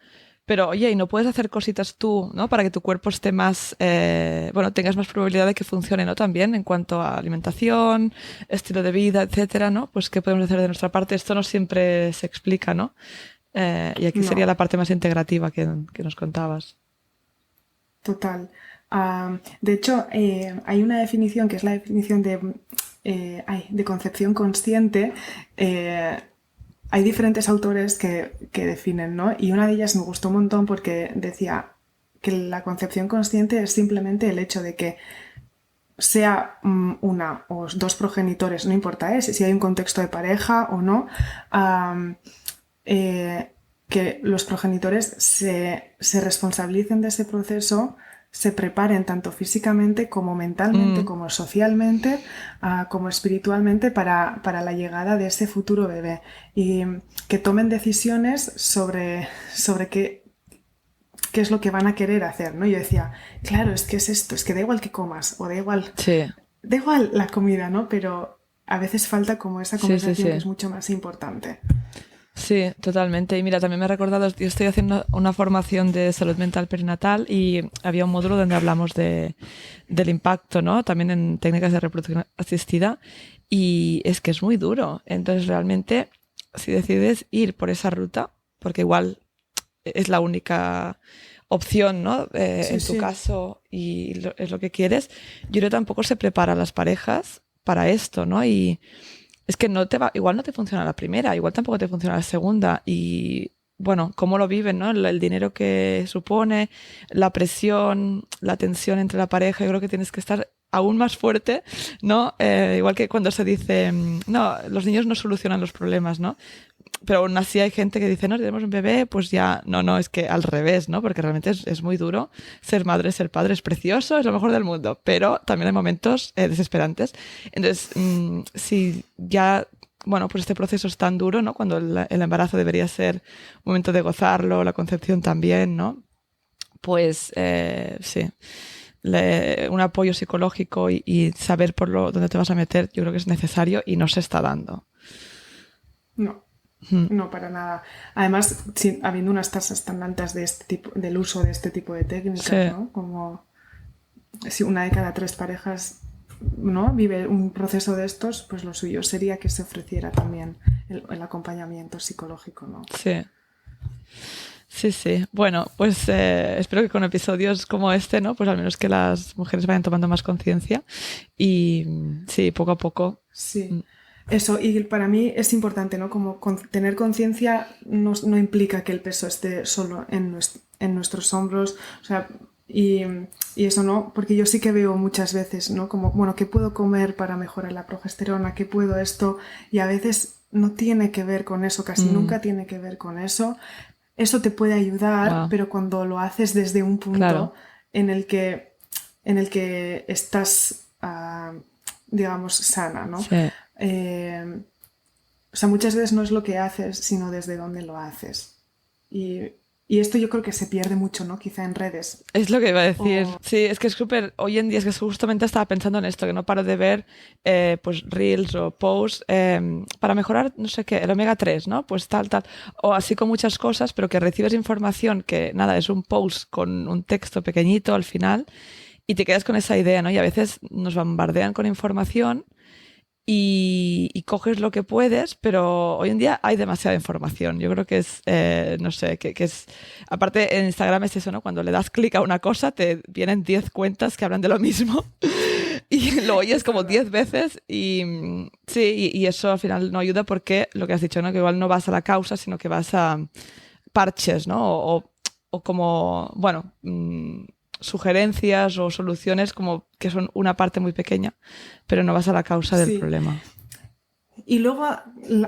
pero oye, y no puedes hacer cositas tú, ¿no? Para que tu cuerpo esté más, bueno, tengas más probabilidad de que funcione, ¿no? También en cuanto a alimentación, estilo de vida, etcétera, ¿no? Pues qué podemos hacer de nuestra parte. Esto no siempre se explica, ¿no? Y aquí sería No. la parte más integrativa que nos contabas. Total. De hecho, hay una definición que es la definición de concepción consciente. eh, Hay diferentes autores que definen, ¿no? Y una de ellas me gustó un montón porque decía que la concepción consciente es simplemente el hecho de que sea una o dos progenitores, no importa si hay un contexto de pareja o no, um, eh, que los progenitores se responsabilicen de ese proceso, se preparen tanto físicamente como mentalmente, Mm, como socialmente, como espiritualmente para la llegada de ese futuro bebé y que tomen decisiones sobre qué es lo que van a querer hacer, ¿no? Yo decía, claro, es que es esto, es que da igual que comas o sí, da igual la comida, ¿no? Pero a veces falta como esa sí, sí, conversación que sí. es mucho más importante. Sí, totalmente. Y mira, también me ha recordado, yo estoy haciendo una formación de salud mental perinatal y había un módulo donde hablamos del impacto, ¿no? También en técnicas de reproducción asistida y es que es muy duro. Entonces, realmente, si decides ir por esa ruta, porque igual es la única opción, ¿no? Sí, En tu sí. caso y es lo que quieres, yo creo que tampoco se prepara a las parejas para esto, ¿no? Y es que no te va, igual no te funciona la primera, igual tampoco te funciona la segunda y bueno, cómo lo viven, ¿no? El dinero que supone, la presión, la tensión entre la pareja, yo creo que tienes que estar aún más fuerte, ¿no? Igual que cuando se dice, no, los niños no solucionan los problemas, ¿no? Pero aún así hay gente que dice, no, si tenemos un bebé, pues ya, no, es que al revés, ¿no? Porque realmente es muy duro. Ser madre, ser padre es precioso, es lo mejor del mundo, pero también hay momentos desesperantes. Entonces, si ya, bueno, pues este proceso es tan duro, ¿no? Cuando el embarazo debería ser un momento de gozarlo, la concepción también, ¿no? Pues sí, un apoyo psicológico y saber por dónde te vas a meter, yo creo que es necesario y no se está dando. No, Mm. no para nada. Además, habiendo unas tasas tan altas de este tipo, del uso de este tipo de técnicas, Sí. ¿no? Como si una de cada tres parejas, ¿no? Vive un proceso de estos, pues lo suyo sería que se ofreciera también el acompañamiento psicológico, ¿no? Sí, sí, sí. Bueno, pues espero que con episodios como este, ¿no? Pues al menos que las mujeres vayan tomando más conciencia y sí, poco a poco. Sí. mm, Eso, y para mí es importante, ¿no? Como tener conciencia no implica que el peso esté solo en nuestros hombros, o sea, y eso no, porque yo sí que veo muchas veces, ¿no? Como, bueno, ¿qué puedo comer para mejorar la progesterona? ¿Qué puedo esto? Y a veces no tiene que ver con eso, casi mm, nunca tiene que ver con eso. Eso te puede ayudar, wow, pero cuando lo haces desde un punto claro. en el que, en el que estás, digamos, sana, ¿no? Sí, O sea, muchas veces no es lo que haces, sino desde dónde lo haces. Y Y esto yo creo que se pierde mucho, ¿no? Quizá en redes. Es lo que iba a decir. Sí, es que es súper... Hoy en día es que justamente estaba pensando en esto, que no paro de ver pues reels o posts para mejorar, no sé qué, el omega 3, ¿no? Pues tal. O así con muchas cosas, pero que recibes información que, nada, es un post con un texto pequeñito al final y te quedas con esa idea, ¿no? Y a veces nos bombardean con información y coges lo que puedes, pero hoy en día hay demasiada información. Yo creo que es, no sé, que es... Aparte en Instagram es eso, ¿no? Cuando le das clic a una cosa te vienen 10 cuentas que hablan de lo mismo y lo oyes como 10 veces y sí, y eso al final no ayuda porque lo que has dicho, ¿no? Que igual no vas a la causa, sino que vas a parches, ¿no? O como, bueno... sugerencias o soluciones como que son una parte muy pequeña, pero no vas a la causa del problema. Y luego,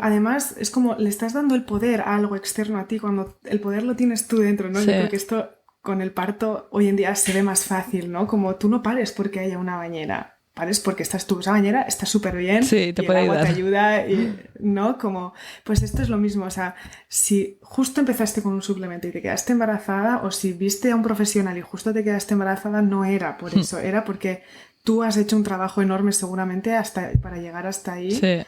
además, es como le estás dando el poder a algo externo a ti cuando el poder lo tienes tú dentro, ¿no? Sí. Yo creo que esto con el parto hoy en día se ve más fácil, ¿no? Como tú no pares porque haya una bañera, pares porque estás tú. Esa bañera está súper bien, sí, te y puede el agua ayudar. te ayuda, y, ¿no? Como, pues esto es lo mismo, o sea, si justo empezaste con un suplemento y te quedaste embarazada, o si viste a un profesional y justo te quedaste embarazada, no era por eso, era porque tú has hecho un trabajo enorme seguramente para llegar hasta ahí. Sí.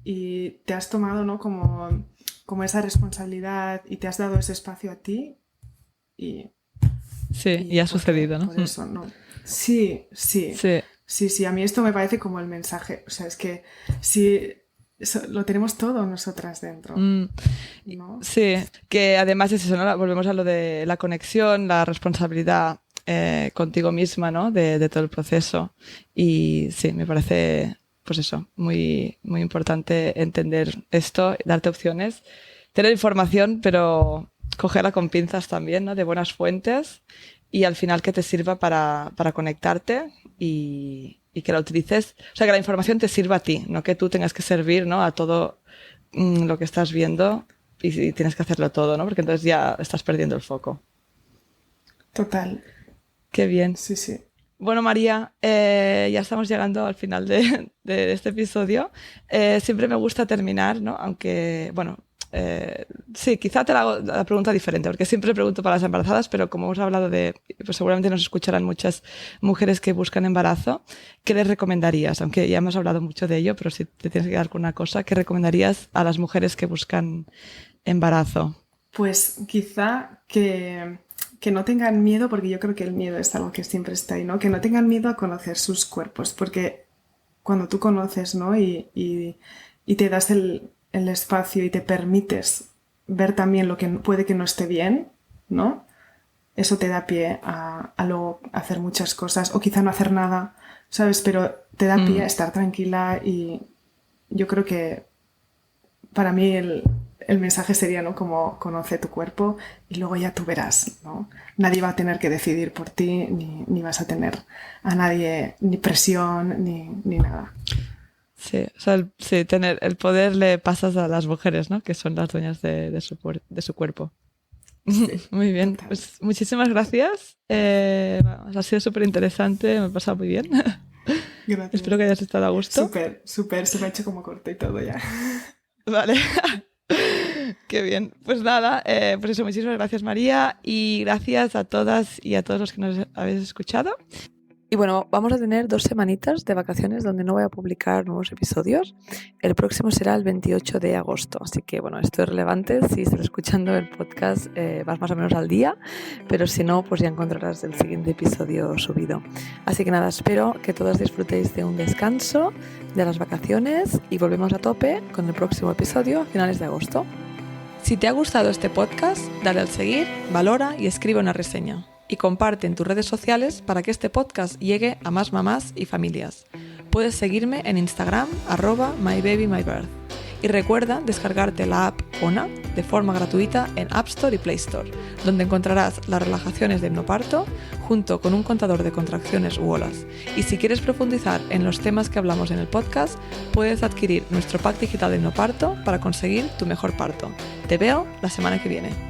Y te has tomado, ¿no? como esa responsabilidad y te has dado ese espacio a ti y ha sucedido, ¿no? Por eso, ¿no? Sí, a mí esto me parece como el mensaje, o sea, es que sí, lo tenemos todo nosotras dentro, ¿no? Sí, que además es eso, ¿no? Volvemos a lo de la conexión, la responsabilidad contigo misma, ¿no? De todo el proceso y sí, me parece... pues eso, muy, muy importante entender esto, darte opciones, tener información, pero cogerla con pinzas también, ¿no? De buenas fuentes y al final que te sirva para conectarte y que la utilices, o sea, que la información te sirva a ti, no que tú tengas que servir, ¿no? A todo lo que estás viendo y tienes que hacerlo todo, ¿no? Porque entonces ya estás perdiendo el foco. Total. Qué bien. Sí. Bueno, María, ya estamos llegando al final de este episodio. Siempre me gusta terminar, ¿no? Aunque, bueno, sí, quizá te la hago la pregunta diferente, porque siempre pregunto para las embarazadas, pero como hemos hablado pues seguramente nos escucharán muchas mujeres que buscan embarazo. ¿Qué les recomendarías? Aunque ya hemos hablado mucho de ello, pero si te tienes que quedar con una cosa, ¿qué recomendarías a las mujeres que buscan embarazo? Pues quizá que no tengan miedo, porque yo creo que el miedo es algo que siempre está ahí, ¿no? Que no tengan miedo a conocer sus cuerpos, porque cuando tú conoces, ¿no? Y te das el espacio y te permites ver también lo que puede que no esté bien, ¿no? Eso te da pie a luego hacer muchas cosas, o quizá no hacer nada, ¿sabes? Pero te da pie a estar tranquila y yo creo que para mí el mensaje sería, ¿no? Como conoce tu cuerpo y luego ya tú verás, ¿no? Nadie va a tener que decidir por ti, ni vas a tener a nadie ni presión ni nada. Sí, o sea, tener el poder le pasas a las mujeres, ¿no? Que son las dueñas de su cuerpo. Sí, muy bien, total. Pues muchísimas gracias. Ha sido súper interesante, me he pasado muy bien. Gracias. Espero que hayas estado a gusto. Súper, se me ha hecho como corto y todo ya. Vale. Qué bien. Pues nada, pues eso, muchísimas gracias, María, y gracias a todas y a todos los que nos habéis escuchado. Y bueno, vamos a tener 2 semanitas de vacaciones donde no voy a publicar nuevos episodios. El próximo será el 28 de agosto, así que bueno, esto es relevante. Si estás escuchando el podcast vas más o menos al día, pero si no, pues ya encontrarás el siguiente episodio subido. Así que nada, espero que todos disfrutéis de un descanso, de las vacaciones y volvemos a tope con el próximo episodio a finales de agosto. Si te ha gustado este podcast, dale al seguir, valora y escribe una reseña. Y comparte en tus redes sociales para que este podcast llegue a más mamás y familias. Puedes seguirme en Instagram @mybabymybirth. Y recuerda descargarte la app ONA de forma gratuita en App Store y Play Store, donde encontrarás las relajaciones de hipnoparto junto con un contador de contracciones u olas. Y si quieres profundizar en los temas que hablamos en el podcast, puedes adquirir nuestro pack digital de hipnoparto para conseguir tu mejor parto. Te veo la semana que viene.